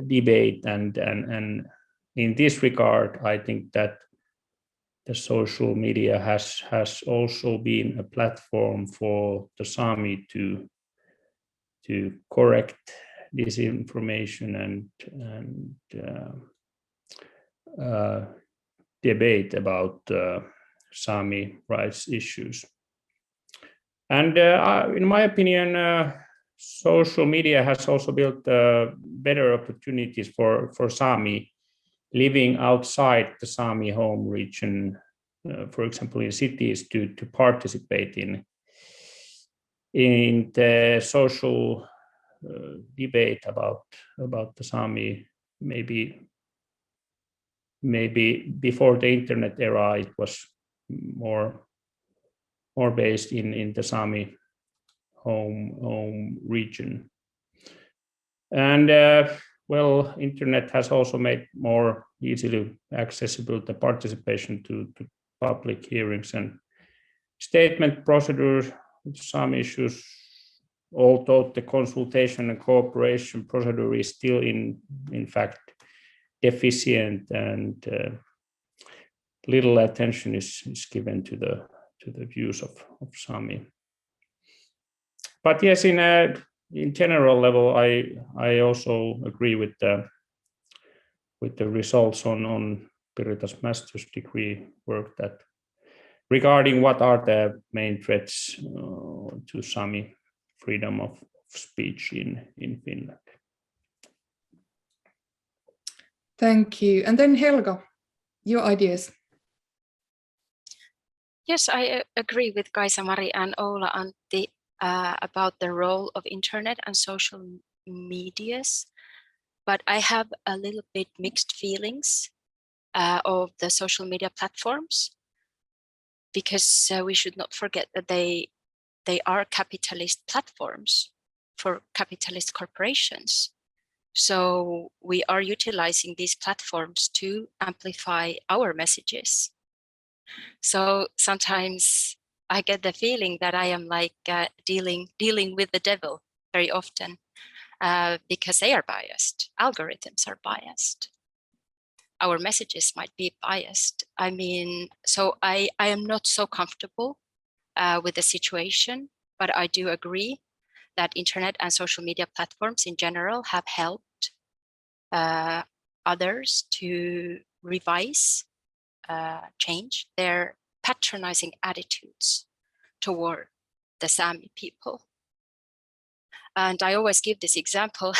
debate, and in this regard, I think that the social media has also been a platform for the Sami to correct disinformation and debate about Sami rights issues. And in my opinion, social media has also built better opportunities for Sami living outside the Sami home region, for example, in cities, to participate in the social debate about the Sami. Maybe before the internet era, it was more based in the Sami home region. And well, internet has also made more easily accessible the participation to public hearings and statement procedures. Some issues, although the consultation and cooperation procedure is still in fact deficient, and little attention is given to the views of Sami. But yes, in general level, I also agree with the results on Pirita's master's degree work, that regarding what are the main threats to Sami freedom of speech in Finland. Thank you. And then Helga, your ideas. Yes, I agree with Kaisa-Mari and Oula-Antti about the role of internet and social medias, but I have a little bit mixed feelings of the social media platforms, because we should not forget that they are capitalist platforms for capitalist corporations. So we are utilizing these platforms to amplify our messages. So sometimes I get the feeling that I am like dealing with the devil very often, because they are biased. Algorithms are biased. Our messages might be biased. I mean, so I am not so comfortable with the situation, but I do agree that internet and social media platforms in general have helped others to revise, change their patronizing attitudes toward the Sami people. And I always give this example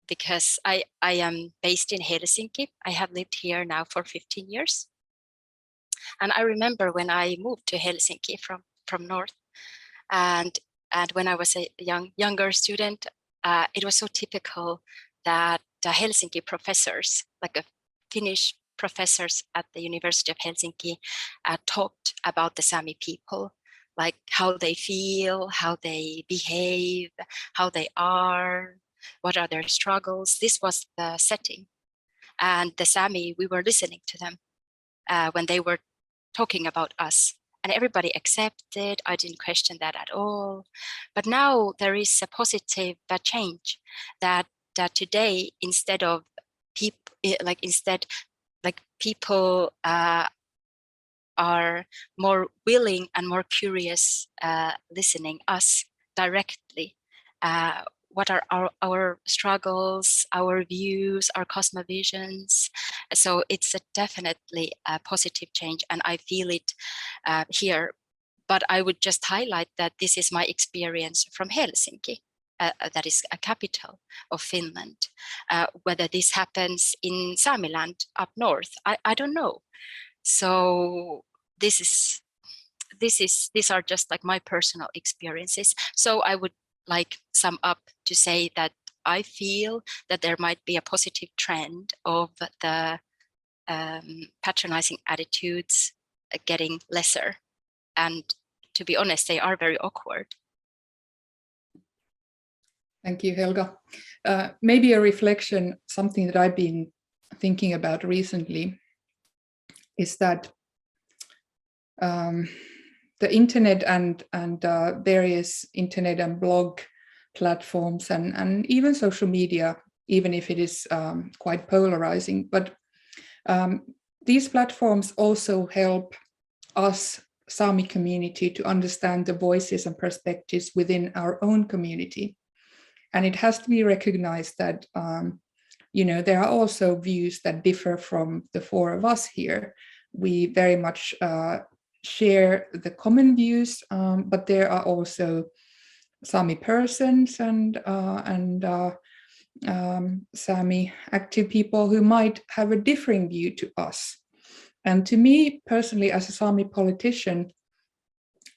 because I am based in Helsinki. I have lived here now for 15 years. And I remember when I moved to Helsinki from North, and when I was a younger student, it was so typical that the Helsinki professors, like a Finnish professors at the University of Helsinki, talked about the Sami people, like how they feel, how they behave, how they are, what are their struggles. This was the setting. And the Sami, we were listening to them when they were talking about us. And everybody accepted. I didn't question that at all. But now there is a positive change that today, instead of people are more willing and more curious listening us directly. what are our struggles, our views, our cosmovisions. So it's definitely a positive change, and I feel it here. But I would just highlight that this is my experience from Helsinki, that is a capital of Finland. Whether this happens in Saamiland up north, I don't know. So these are just like my personal experiences. So I would like sum up to say that I feel that there might be a positive trend of the patronizing attitudes getting lesser. And to be honest, they are very awkward. Thank you, Helga. Maybe a reflection, something that I've been thinking about recently is that the internet and various internet and blog platforms and even social media, even if it is quite polarizing, but these platforms also help us Sami community to understand the voices and perspectives within our own community. And it has to be recognized that there are also views that differ from the four of us here. We very much share the common views, but there are also Sami persons and Sami active people who might have a differing view to us. And to me personally, as a Sami politician,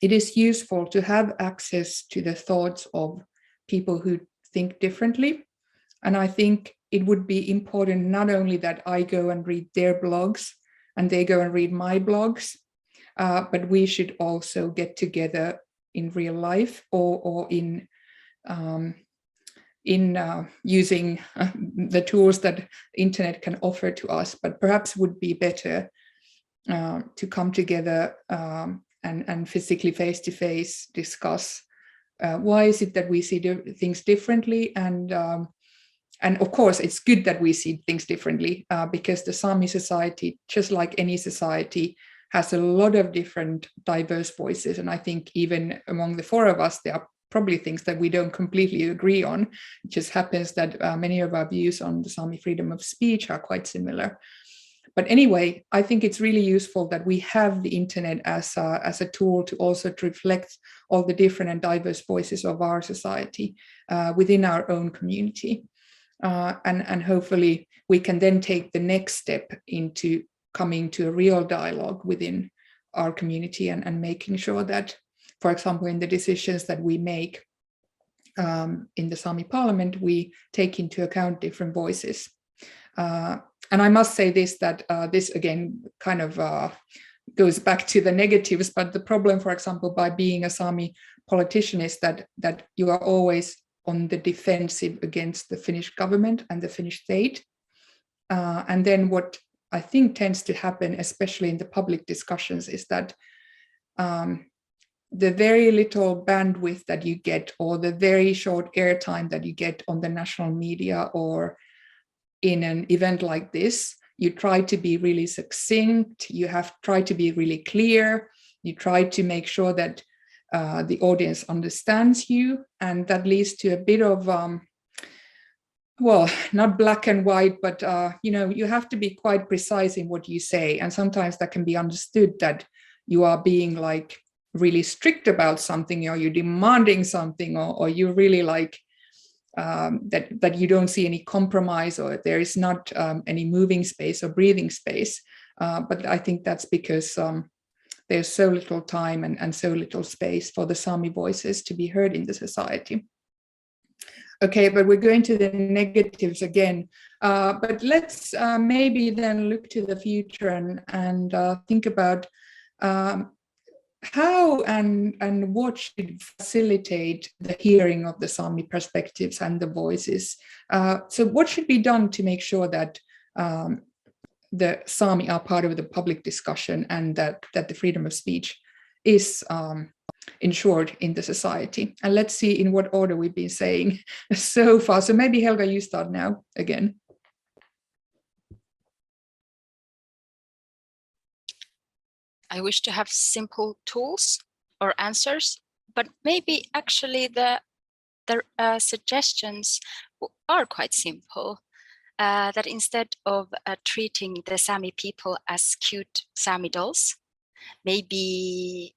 it is useful to have access to the thoughts of people who think differently. And I think it would be important not only that I go and read their blogs and they go and read my blogs, but we should also get together in real life or in using the tools that internet can offer to us, but perhaps would be better to come together and physically face-to-face discuss why is it that we see things differently, and of course it's good that we see things differently because the Sami society, just like any society, has a lot of different diverse voices, and I think even among the four of us there are probably things that we don't completely agree on. It just happens that many of our views on the Sami freedom of speech are quite similar. But anyway, I think it's really useful that we have the internet as a tool to also reflect all the different and diverse voices of our society within our own community. And hopefully we can then take the next step into coming to a real dialogue within our community and making sure that, for example, in the decisions that we make in the Sami parliament, we take into account different voices. And I must say this, that this again kind of goes back to the negatives, but the problem, for example, by being a Sami politician is that you are always on the defensive against the Finnish government and the Finnish state. And then what I think tends to happen, especially in the public discussions, is that the very little bandwidth that you get, or the very short airtime that you get on the national media or in an event like this, you try to be really succinct, you have tried to be really clear, you try to make sure that the audience understands you, and that leads to a bit of, well, not black and white, but you have to be quite precise in what you say, and sometimes that can be understood that you are being like really strict about something, or you're demanding something, or you really like that you don't see any compromise, or there is not any moving space or breathing space. But I think that's because there's so little time and so little space for the Sami voices to be heard in the society. Okay, but we're going to the negatives again. But let's maybe then look to the future and think about how and what should facilitate the hearing of the Sami perspectives and the voices. So what should be done to make sure that the Sami are part of the public discussion and that the freedom of speech is ensured in the society? And let's see in what order we've been saying so far. So maybe Helga, you start now again. I wish to have simple tools or answers, but maybe actually the the suggestions are quite simple. That instead of treating the Sami people as cute Sami dolls, maybe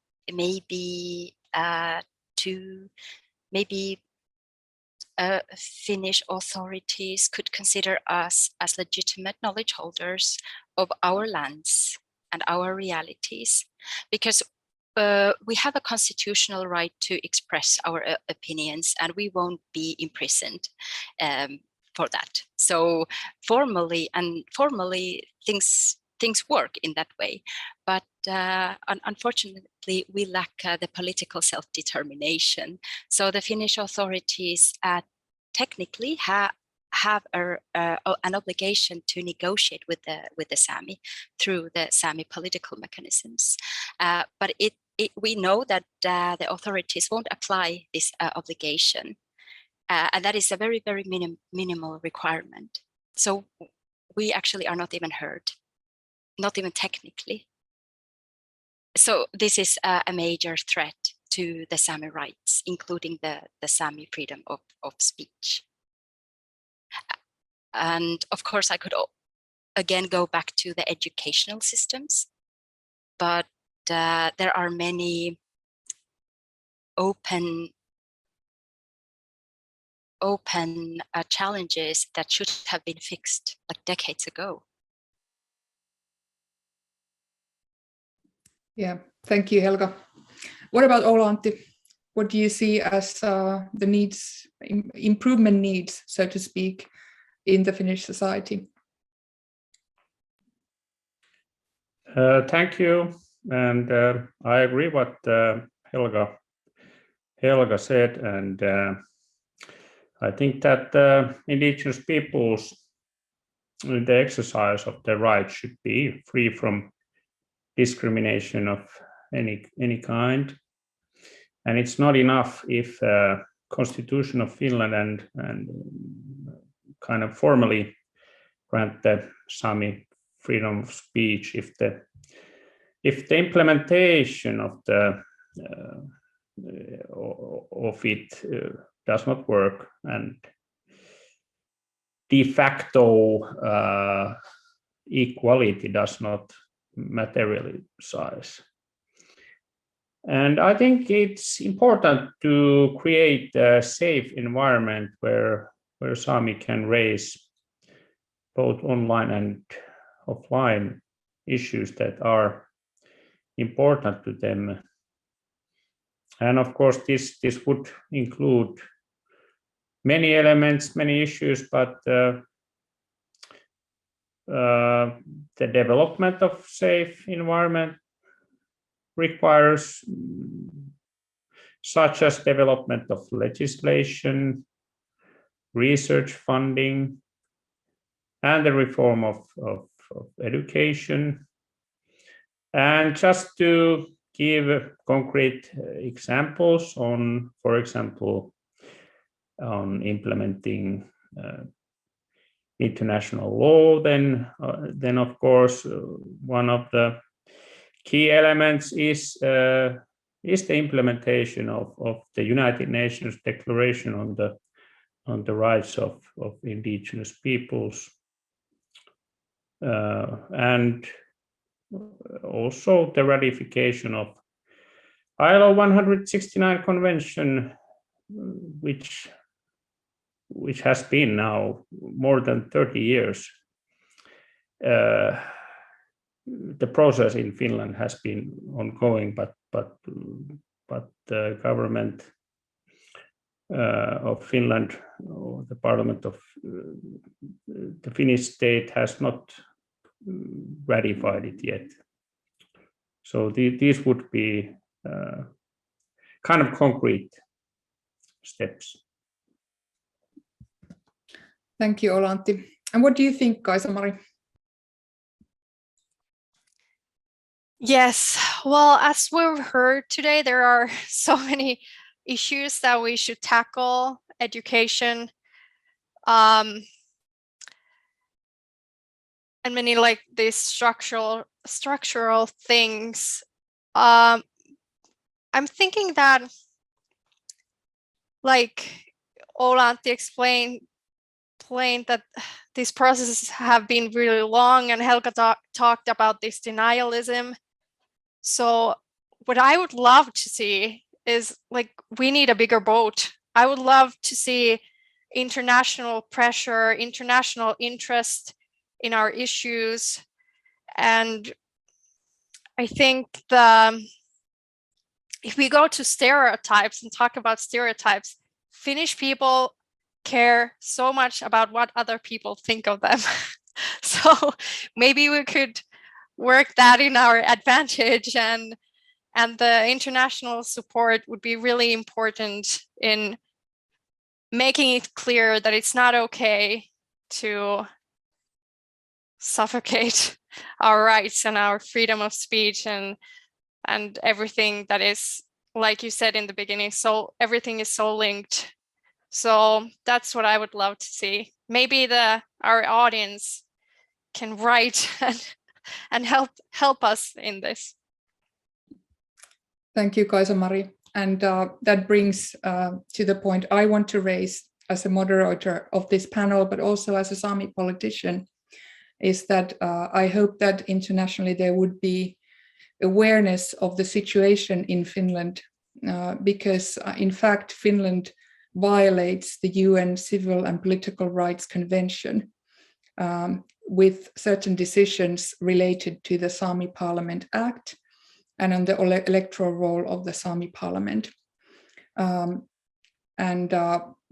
Finnish authorities could consider us as legitimate knowledge holders of our lands and our realities, because we have a constitutional right to express our opinions, and we won't be imprisoned for that. So formally things work in that way, but unfortunately we lack the political self-determination. So the Finnish authorities technically have an obligation to negotiate with the Sami through the Sami political mechanisms, but we know that the authorities won't apply this obligation, and that is a very minimal requirement. So we actually are not even heard, not even technically. So this is a major threat to the Sami rights, including the Sami freedom of speech. And of course, I could again go back to the educational systems, but there are many open challenges that should have been fixed like decades ago. Yeah, thank you, Helga. What about Oula-Antti? What do you see as the needs, improvement needs, so to speak, in the Finnish society? Thank you, and I agree what Helga said, and I think that Indigenous peoples, the exercise of their rights should be free from discrimination of any kind, and it's not enough if Constitution of Finland and kind of formally grant the Sami freedom of speech if the implementation of it does not work, and de facto equality does not materialize. And I think it's important to create a safe environment where Sami can raise both online and offline issues that are important to them. And of course, this would include many elements, many issues, but the development of safe environment requires such as development of legislation, research funding, and the reform of education. And just to give concrete examples on, for example, on implementing international law, then of course one of the key elements is the implementation of the United Nations Declaration on the rights of Indigenous peoples, and also the ratification of ILO 169 convention, which has been now more than 30 years. The process in Finland has been ongoing, but the government of Finland, or the parliament of the Finnish state, has not ratified it yet. So these would be kind of concrete steps. Thank you, Oula-Antti. And what do you think, Kaisa-Mari? Yes, well, as we've heard today, there are so many issues that we should tackle: education, and many like these structural things. I'm thinking that like Oula-Antti explained that these processes have been really long, and Helga talked about this denialism. So what I would love to see is, like, we need a bigger boat. I would love to see international pressure, international interest in our issues. And I think if we go to stereotypes and talk about stereotypes, Finnish people care so much about what other people think of them. So maybe we could work that in our advantage, and the international support would be really important in making it clear that it's not okay to suffocate our rights and our freedom of speech and everything that is, like you said in the beginning, so everything is so linked. So that's what I would love to see. Maybe our audience can write and help us in this. Thank you, Kaisa-Mari. And that brings to the point I want to raise as a moderator of this panel, but also as a Sami politician, is that I hope that internationally there would be awareness of the situation in Finland, because in fact, Finland violates the UN Civil and Political Rights Convention with certain decisions related to the Sami Parliament Act and on the electoral role of the Sami Parliament.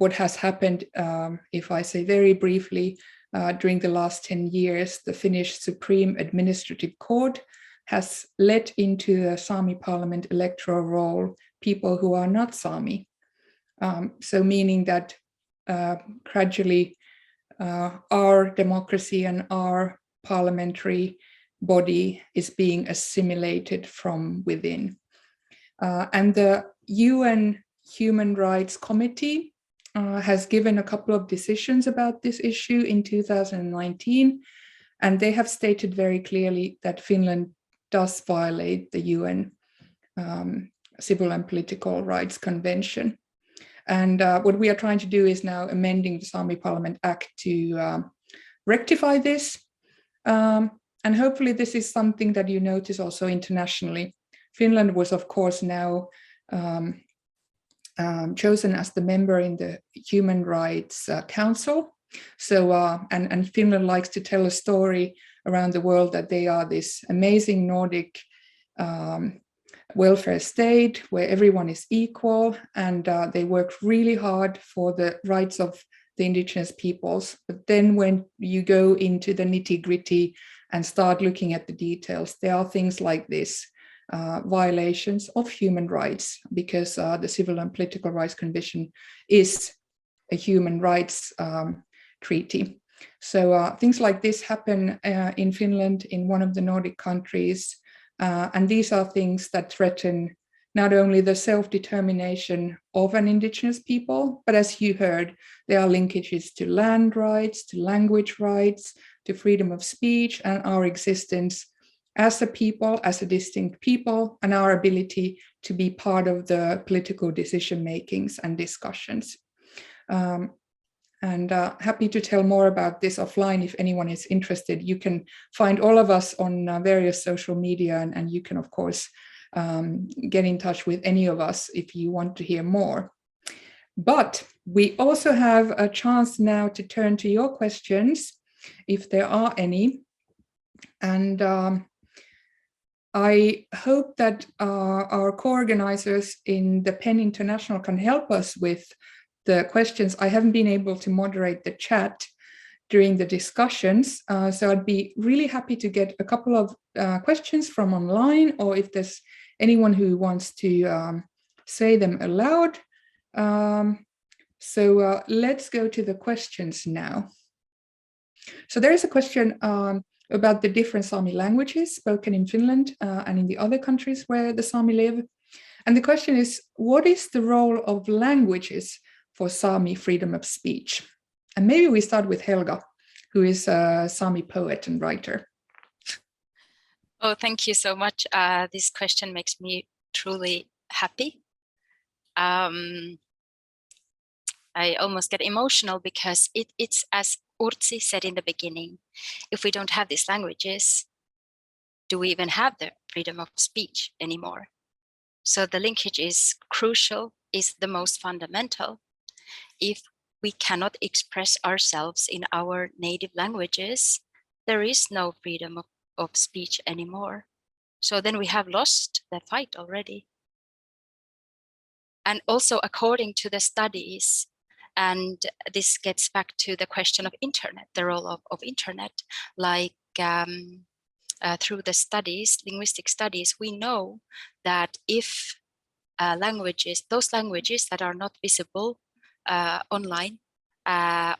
What has happened, if I say very briefly, during the last 10 years, the Finnish Supreme Administrative Court has let into the Sami Parliament electoral role people who are not Sami. So meaning that gradually our democracy and our parliamentary body is being assimilated from within. And the UN Human Rights Committee has given a couple of decisions about this issue in 2019, and they have stated very clearly that Finland does violate the UN Civil and Political Rights Convention. And what we are trying to do is now amending the Sami Parliament Act to rectify this. And hopefully this is something that you notice also internationally. Finland was, of course, now chosen as the member in the Human Rights Council. So, and Finland likes to tell a story around the world that they are this amazing Nordic welfare state where everyone is equal, and they work really hard for the rights of the indigenous peoples. But then when you go into the nitty-gritty and start looking at the details, there are things like this, violations of human rights, because the Civil and Political Rights Convention is a human rights treaty. So things like this happen in Finland, in one of the Nordic countries, and these are things that threaten not only the self-determination of an indigenous people, but as you heard, there are linkages to land rights, to language rights, to freedom of speech, and our existence as a people, as a distinct people, and our ability to be part of the political decision makings and discussions. Happy to tell more about this offline if anyone is interested. You can find all of us on various social media, and you can, of course, get in touch with any of us if you want to hear more. But we also have a chance now to turn to your questions, if there are any. And I hope that our co-organizers in the PEN International can help us with the questions. I haven't been able to moderate the chat during the discussions, so I'd be really happy to get a couple of questions from online, or if there's anyone who wants to say them aloud. So let's go to the questions now. So there is a question about the different Sami languages spoken in Finland and in the other countries where the Sami live. And the question is, what is the role of languages for Sami freedom of speech? And maybe we start with Helga, who is a Sami poet and writer. Oh, thank you so much. This question makes me truly happy. I almost get emotional because it's as Urtsi said in the beginning, if we don't have these languages, do we even have the freedom of speech anymore? So the linkage is crucial, is the most fundamental. If we cannot express ourselves in our native languages, there is no freedom of speech anymore. So then we have lost the fight already. And also according to the studies, and this gets back to the question of internet, the role of internet, like through the studies, linguistic studies, we know that if languages, those languages that are not visible online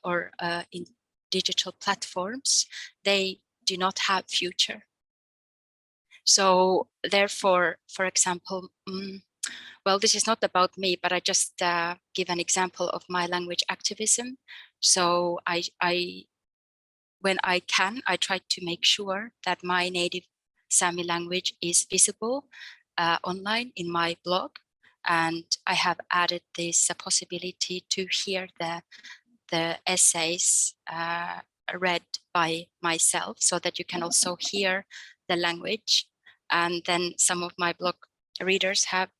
or in digital platforms, they do not have future. So therefore, for example, well, this is not about me, but I just give an example of my language activism. So when I can, I try to make sure that my native Sami language is visible online in my blog. And I have added this possibility to hear the essays read by myself, so that you can also hear the language. And then some of my blog readers have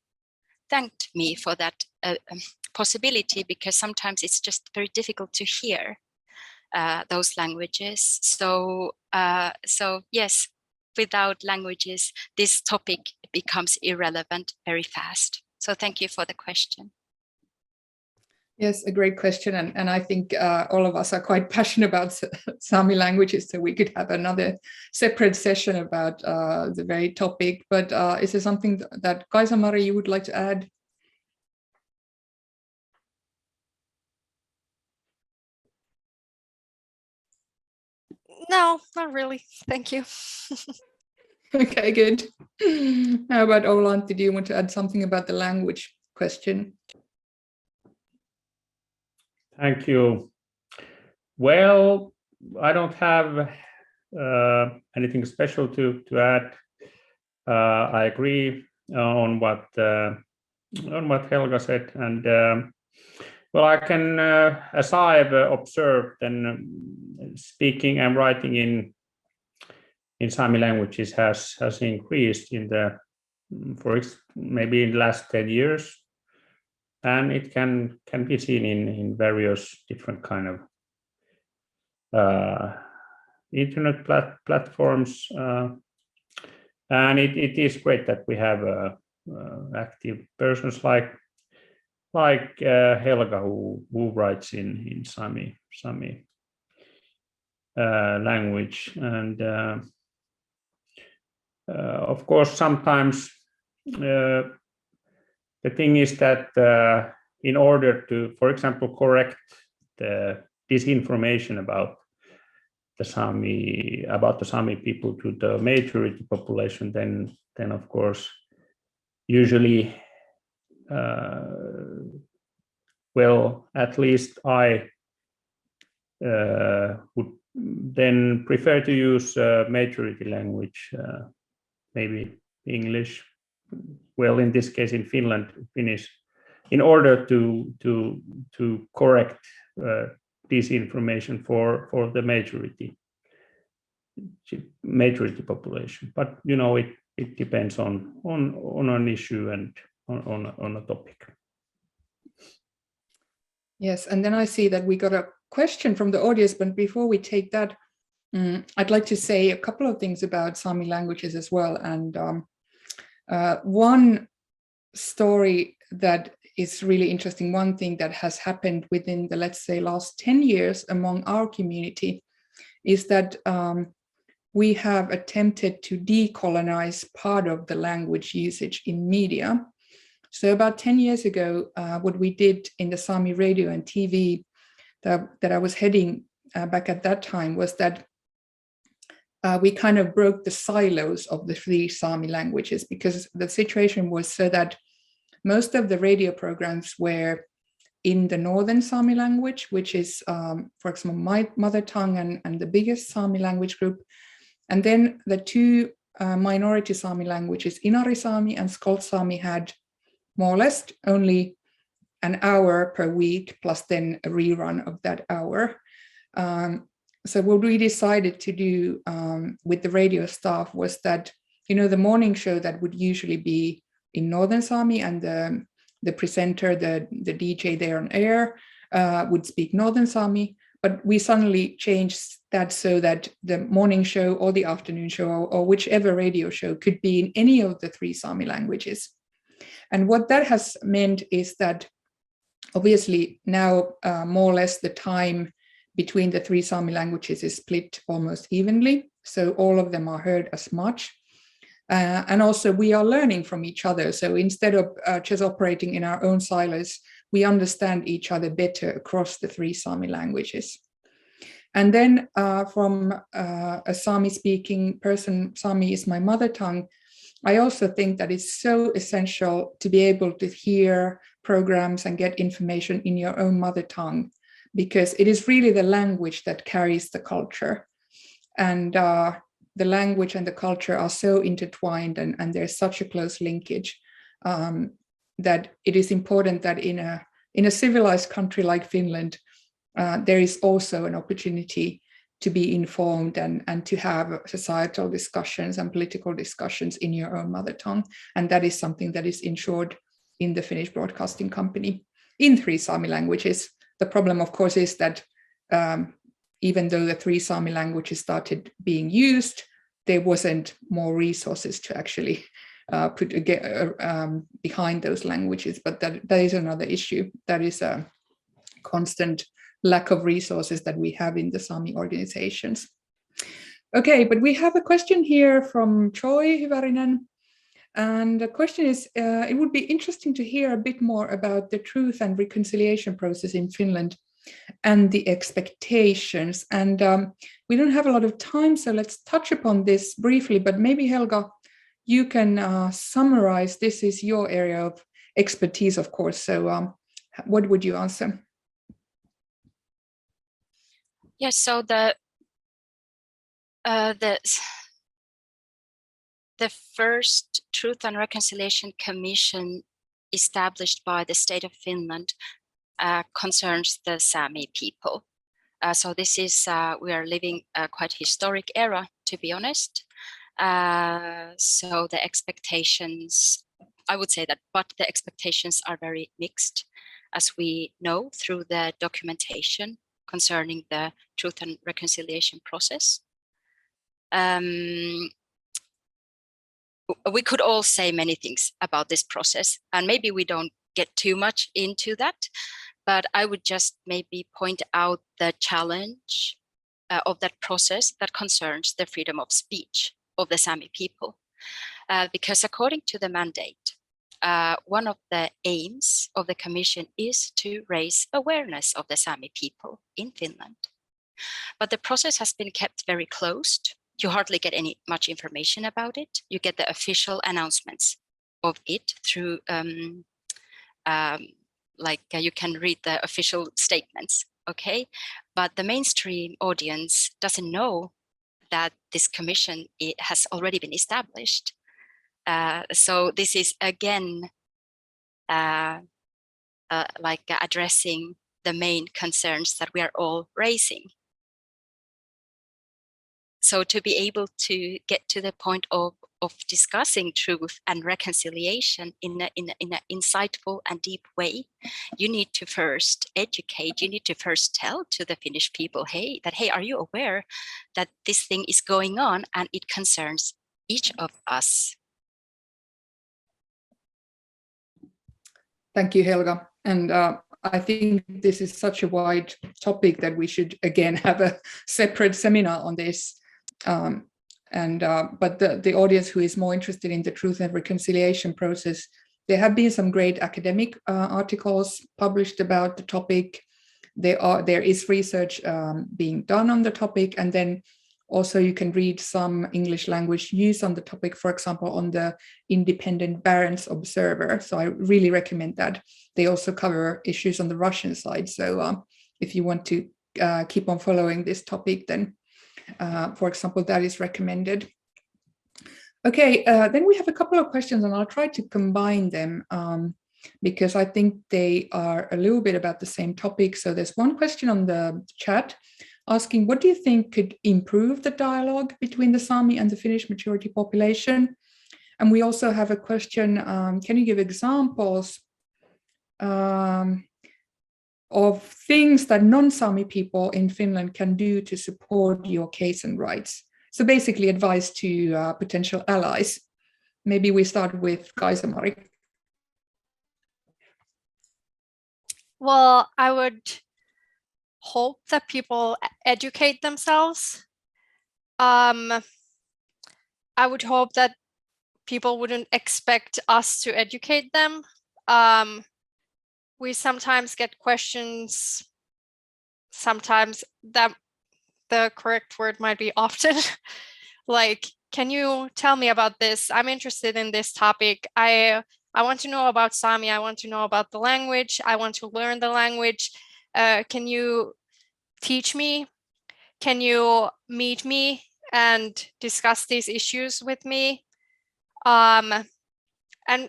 thanked me for that possibility, because sometimes it's just very difficult to hear those languages. So yes, without languages, this topic becomes irrelevant very fast. So thank you for the question. Yes, a great question. And I think all of us are quite passionate about Sami languages, so we could have another separate session about the very topic. But is there something that Kaisa-Mari you would like to add? No, not really. Thank you. Okay, good. How about Oula-Antti, do you want to add something about the language question? Thank you. Well, I don't have anything special to add. I agree on what Helga said, and well, I can, as I've observed, and speaking and writing in Sami languages has increased in the maybe in the last 10 years, and it can be seen in various different kind of internet platforms, and it is great that we have active persons like Helga who writes in Sami language, and of course sometimes the thing is that in order to, for example, correct the disinformation about the Sami people to the majority population, then of course usually well, at least I would then prefer to use majority language, maybe English. Well, in this case, in Finland, Finnish, in order to correct disinformation for the majority population. But you know, it depends on an issue and on a topic. Yes, and then I see that we got a question from the audience, but before we take that, I'd like to say a couple of things about Sami languages as well. And one story that is really interesting, one thing that has happened within the, let's say, last 10 years among our community is that we have attempted to decolonize part of the language usage in media. So about 10 years ago, what we did in the Sami radio and TV that I was heading back at that time was that we kind of broke the silos of the three Sami languages, because the situation was so that most of the radio programs were in the northern Sami language, which is, for example, my mother tongue and the biggest Sami language group. And then the two minority Sami languages, Inari Sami and Skolt Sami, had more or less only an hour per week, plus then a rerun of that hour. So what we decided to do with the radio staff was that, the morning show that would usually be in Northern Sami, and the presenter, the DJ there on air would speak Northern Sami, but we suddenly changed that so that the morning show or the afternoon show or whichever radio show could be in any of the 3 Sami languages. And what that has meant is that obviously now more or less the time between the 3 Sami languages is split almost evenly, so all of them are heard as much. And also we are learning from each other. So instead of just operating in our own silos, we understand each other better across the 3 Sami languages. And then from a Sami speaking person, Sami is my mother tongue, I also think that it's so essential to be able to hear programs and get information in your own mother tongue, because it is really the language that carries the culture. And the language and the culture are so intertwined, and there's such a close linkage that it is important that in a civilized country like Finland, there is also an opportunity to be informed and to have societal discussions and political discussions in your own mother tongue. And that is something that is ensured in the Finnish Broadcasting Company in 3 Sami languages. The problem, of course, is that even though the 3 Sami languages started being used, there wasn't more resources to actually put behind those languages. But that is another issue. That is a constant lack of resources that we have in the Sami organizations. Okay, but we have a question here from Choi Hyvärinen. And the question is, it would be interesting to hear a bit more about the truth and reconciliation process in Finland and the expectations. And we don't have a lot of time, so let's touch upon this briefly, but maybe Helga, you can summarize. This is your area of expertise, of course. So what would you answer? Yes, so the first Truth and Reconciliation Commission established by the state of Finland concerns the Sami people. So this is, we are living a quite historic era, to be honest. So the expectations, I would say that, but the expectations are very mixed, as we know through the documentation concerning the Truth and Reconciliation process. We could all say many things about this process, and maybe we don't get too much into that, but I would just maybe point out the challenge of that process that concerns the freedom of speech of the Sami people. Because according to the mandate, one of the aims of the Commission is to raise awareness of the Sami people in Finland. But the process has been kept very closed. You hardly get much information about it. You get the official announcements of it through, you can read the official statements, okay? But the mainstream audience doesn't know that this commission has already been established. So this is again, addressing the main concerns that we are all raising. So to be able to get to the point of discussing truth and reconciliation in an insightful and deep way, you need to first educate, you need to first tell to the Finnish people, hey, are you aware that this thing is going on and it concerns each of us? Thank you, Helga. And I think this is such a wide topic that we should again have a separate seminar on this. But the audience who is more interested in the truth and reconciliation process, there have been some great academic articles published about the topic. There is research being done on the topic, and then also you can read some English language news on the topic, for example, on the Independent Barents Observer. So I really recommend that. They also cover issues on the Russian side. So if you want to keep on following this topic, then for example, that is recommended. Okay, then we have a couple of questions and I'll try to combine them. because I think they are a little bit about the same topic. So there's one question on the chat asking, what do you think could improve the dialogue between the Sami and the Finnish majority population? And we also have a question, can you give examples of things that non-Sami people in Finland can do to support your case and rights? So basically advice to potential allies. Maybe we start with Kaisa-Mari. Well, I would hope that people educate themselves. I would hope that people wouldn't expect us to educate them. We sometimes get questions, sometimes that the correct word might be often, like, can you tell me about this? I'm interested in this topic. I want to know about Sami. I want to know about the language. I want to learn the language. Can you teach me? Can you meet me and discuss these issues with me? And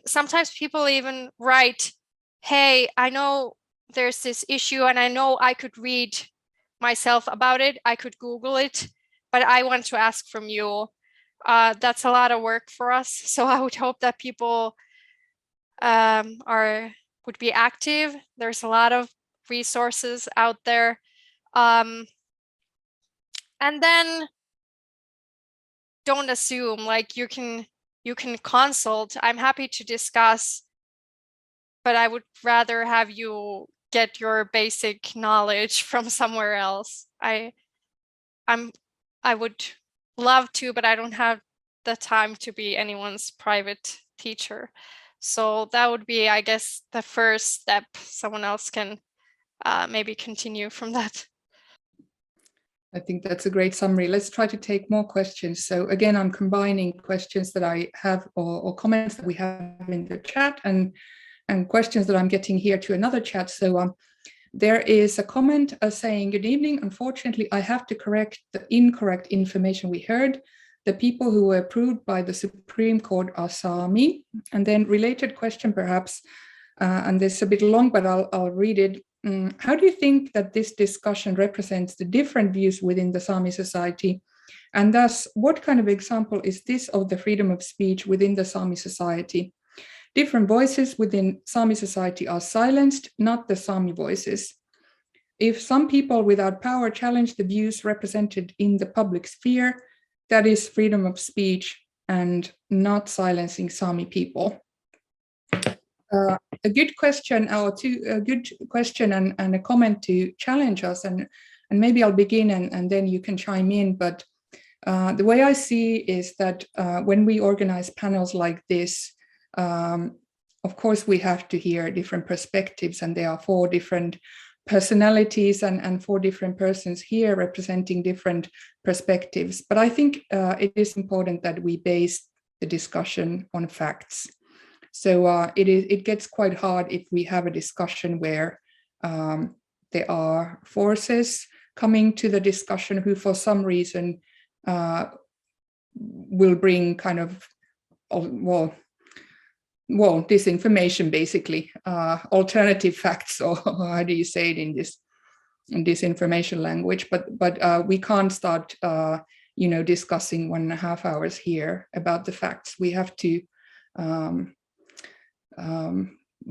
sometimes people even write, hey, I know there's this issue and I know I could read myself about it. I could Google it, but I want to ask from you. That's a lot of work for us. So I would hope that people would be active. There's a lot of resources out there. And then don't assume, like, you can consult. I'm happy to discuss, but I would rather have you get your basic knowledge from somewhere else. I would love to, but I don't have the time to be anyone's private teacher. So that would be, I guess, the first step. Someone else can maybe continue from that. I think that's a great summary. Let's try to take more questions. So again, I'm combining questions that I have or comments that we have in the chat and questions that I'm getting here to another chat. So there is a comment saying, good evening. Unfortunately, I have to correct the incorrect information we heard. The people who were approved by the Supreme Court are Sami. And then related question perhaps, and this is a bit long, but I'll read it. How do you think that this discussion represents the different views within the Sami society? And thus, what kind of example is this of the freedom of speech within the Sami society? Different voices within Sami society are silenced, not the Sami voices. If some people without power challenge the views represented in the public sphere, that is freedom of speech and not silencing Sami people. A good question, or a good question and a comment to challenge us, and maybe I'll begin and then you can chime in. But the way I see is that when we organize panels like this, of course we have to hear different perspectives, and there are 4 different personalities and 4 different persons here representing different perspectives. But I think it is important that we base the discussion on facts. So it gets quite hard if we have a discussion where there are forces coming to the discussion who for some reason will bring kind of, well, disinformation, basically, alternative facts, or how do you say it in this information language? But we can't start, discussing 1.5 hours here about the facts. We have to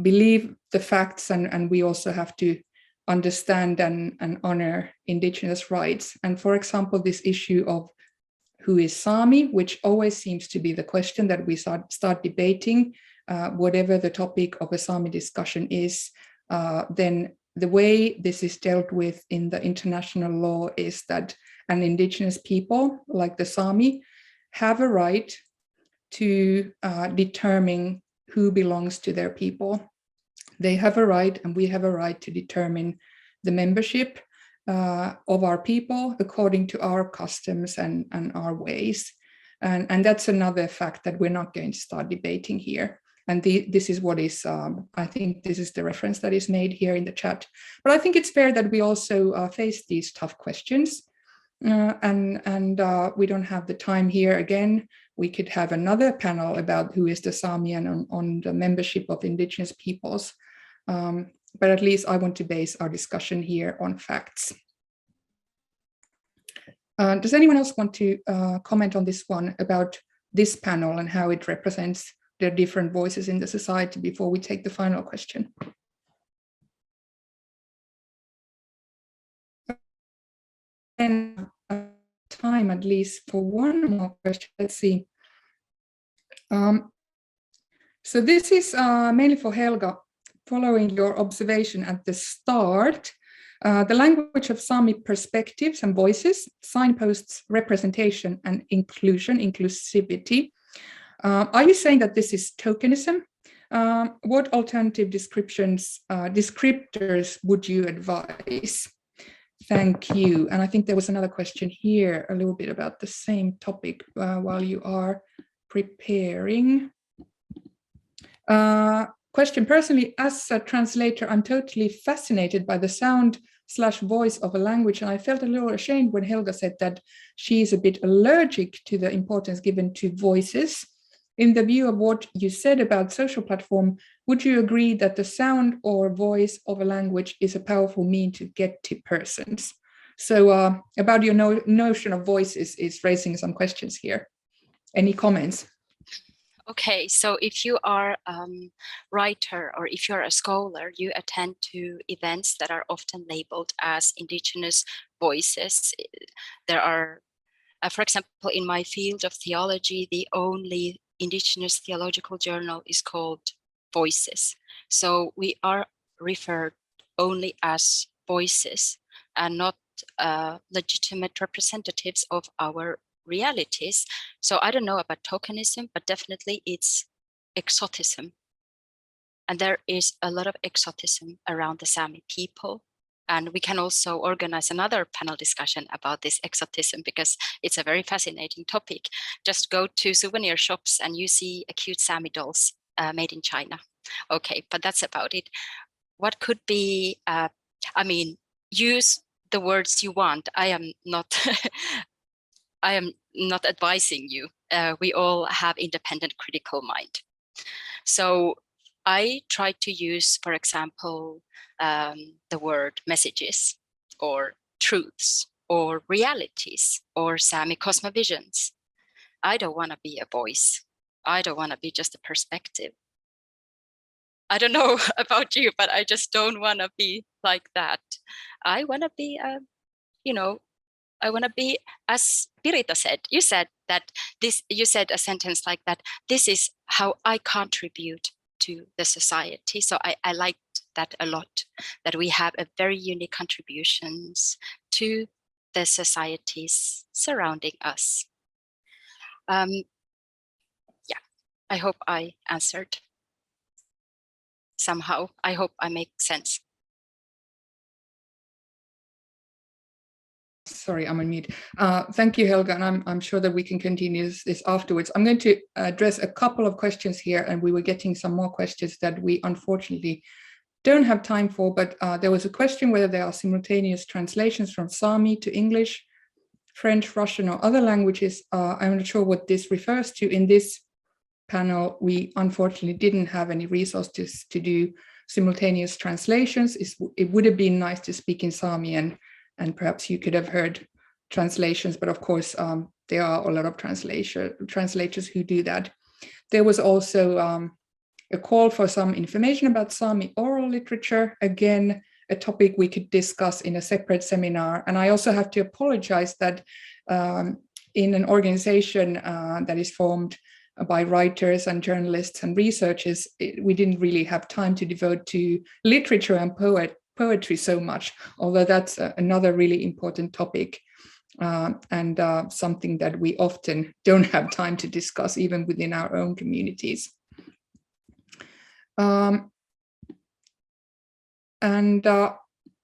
believe the facts, and we also have to understand and honor Indigenous rights. And for example, this issue of who is Sami, which always seems to be the question that we start debating, whatever the topic of a Sami discussion is, then the way this is dealt with in the international law is that an Indigenous people, like the Sami, have a right to determine who belongs to their people. They have a right, and we have a right to determine the membership of our people according to our customs and our ways. And that's another fact that we're not going to start debating here. And this is what is, I think this is the reference that is made here in the chat. But I think it's fair that we also face these tough questions. And we don't have the time here again. we could have another panel about who is the Sami and on the membership of Indigenous peoples. But at least I want to base our discussion here on facts. Does anyone else want to comment on this one about this panel and how it represents the different voices in the society before we take the final question? And time at least for one more question. Let's see. So this is mainly for Helga. Following your observation at the start, the language of Sami perspectives and voices, signposts, representation and inclusivity. Are you saying that this is tokenism? What alternative descriptors would you advise? Thank you. And I think there was another question here, a little bit about the same topic while you are preparing. Question, personally, as a translator, I'm totally fascinated by the sound/voice of a language, and I felt a little ashamed when Helga said that she is a bit allergic to the importance given to voices. In the view of what you said about social platform, would you agree that the sound or voice of a language is a powerful means to get to persons? So about your notion of voices is raising some questions here. Any comments? Okay, so if you are a writer or if you're a scholar, you attend to events that are often labeled as Indigenous voices. There are, for example, in my field of theology, the only Indigenous theological journal is called Voices. So we are referred only as voices and not legitimate representatives of our realities. So I don't know about tokenism, but definitely it's exotism. And there is a lot of exotism around the Sami people. And we can also organize another panel discussion about this exotism because it's a very fascinating topic. Just go to souvenir shops and you see a cute Sami dolls made in China. Okay, but that's about it. What could be, I mean, use the words you want. I am not advising you. We all have independent critical mind. So I try to use, for example, the word messages or truths or realities or Sami cosmovisions. I don't want to be a voice. I don't want to be just a perspective. I don't know about you, but I just don't want to be like that. I want to be, I want to be, as Pirita said, you said a sentence like that, this is how I contribute to the society. So I liked that a lot, that we have a very unique contributions to the societies surrounding us. Yeah, I hope I answered somehow. I hope I make sense. Sorry, I'm on mute. Thank you, Helga, and I'm sure that we can continue this afterwards. I'm going to address a couple of questions here, and we were getting some more questions that we unfortunately don't have time for, but there was a question whether there are simultaneous translations from Sami to English, French, Russian, or other languages. I'm not sure what this refers to. In this panel, we unfortunately didn't have any resources to do simultaneous translations. It would have been nice to speak in Sami and perhaps you could have heard translations, but of course, there are a lot of translators who do that. There was also a call for some information about Sami oral literature, again, a topic we could discuss in a separate seminar. And I also have to apologize that in an organization that is formed by writers and journalists and researchers, we didn't really have time to devote to literature and poetry so much, although that's another really important topic and something that we often don't have time to discuss even within our own communities.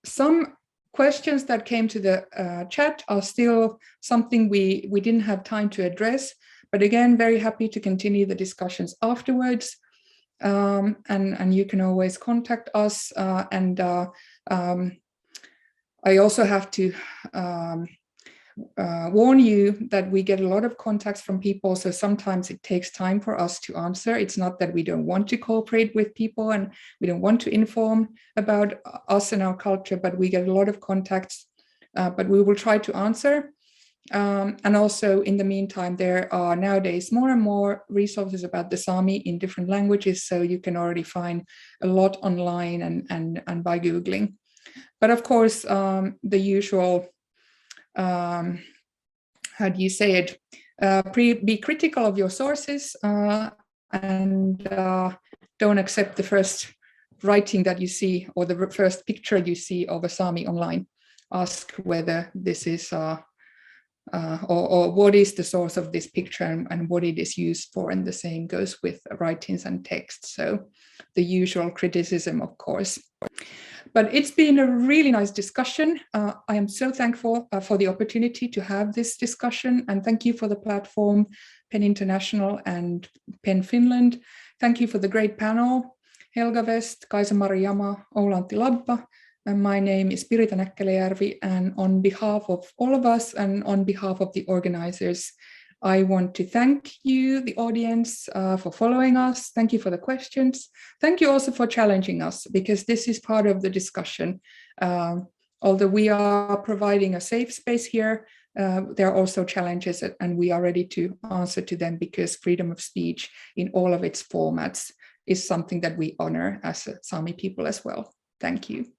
Some questions that came to the chat are still something we didn't have time to address, but again, very happy to continue the discussions afterwards. And you can always contact us. I also have to warn you that we get a lot of contacts from people, so sometimes it takes time for us to answer. It's not that we don't want to cooperate with people and we don't want to inform about us and our culture, but we get a lot of contacts, but we will try to answer. And also, in the meantime, there are nowadays more and more resources about the Sami in different languages, so you can already find a lot online and by Googling. But of course, the usual, how do you say it? Be critical of your sources and don't accept the first writing that you see or the first picture you see of a Sami online. Ask whether this is or what is the source of this picture and what it is used for, and the same goes with writings and texts. So the usual criticism, of course. But it's been a really nice discussion. I am so thankful for the opportunity to have this discussion, and thank you for the platform, PEN International and PEN Finland. Thank you for the great panel, Helga West, Kaisa-Mari Jama, Oula-Antti Labba. And my name is Pirita Näkkäläjärvi, and on behalf of all of us and on behalf of the organizers, I want to thank you, the audience, for following us. Thank you for the questions. Thank you also for challenging us, because this is part of the discussion. Although we are providing a safe space here, there are also challenges, and we are ready to answer to them, because freedom of speech in all of its formats is something that we honor as Sami people as well. Thank you.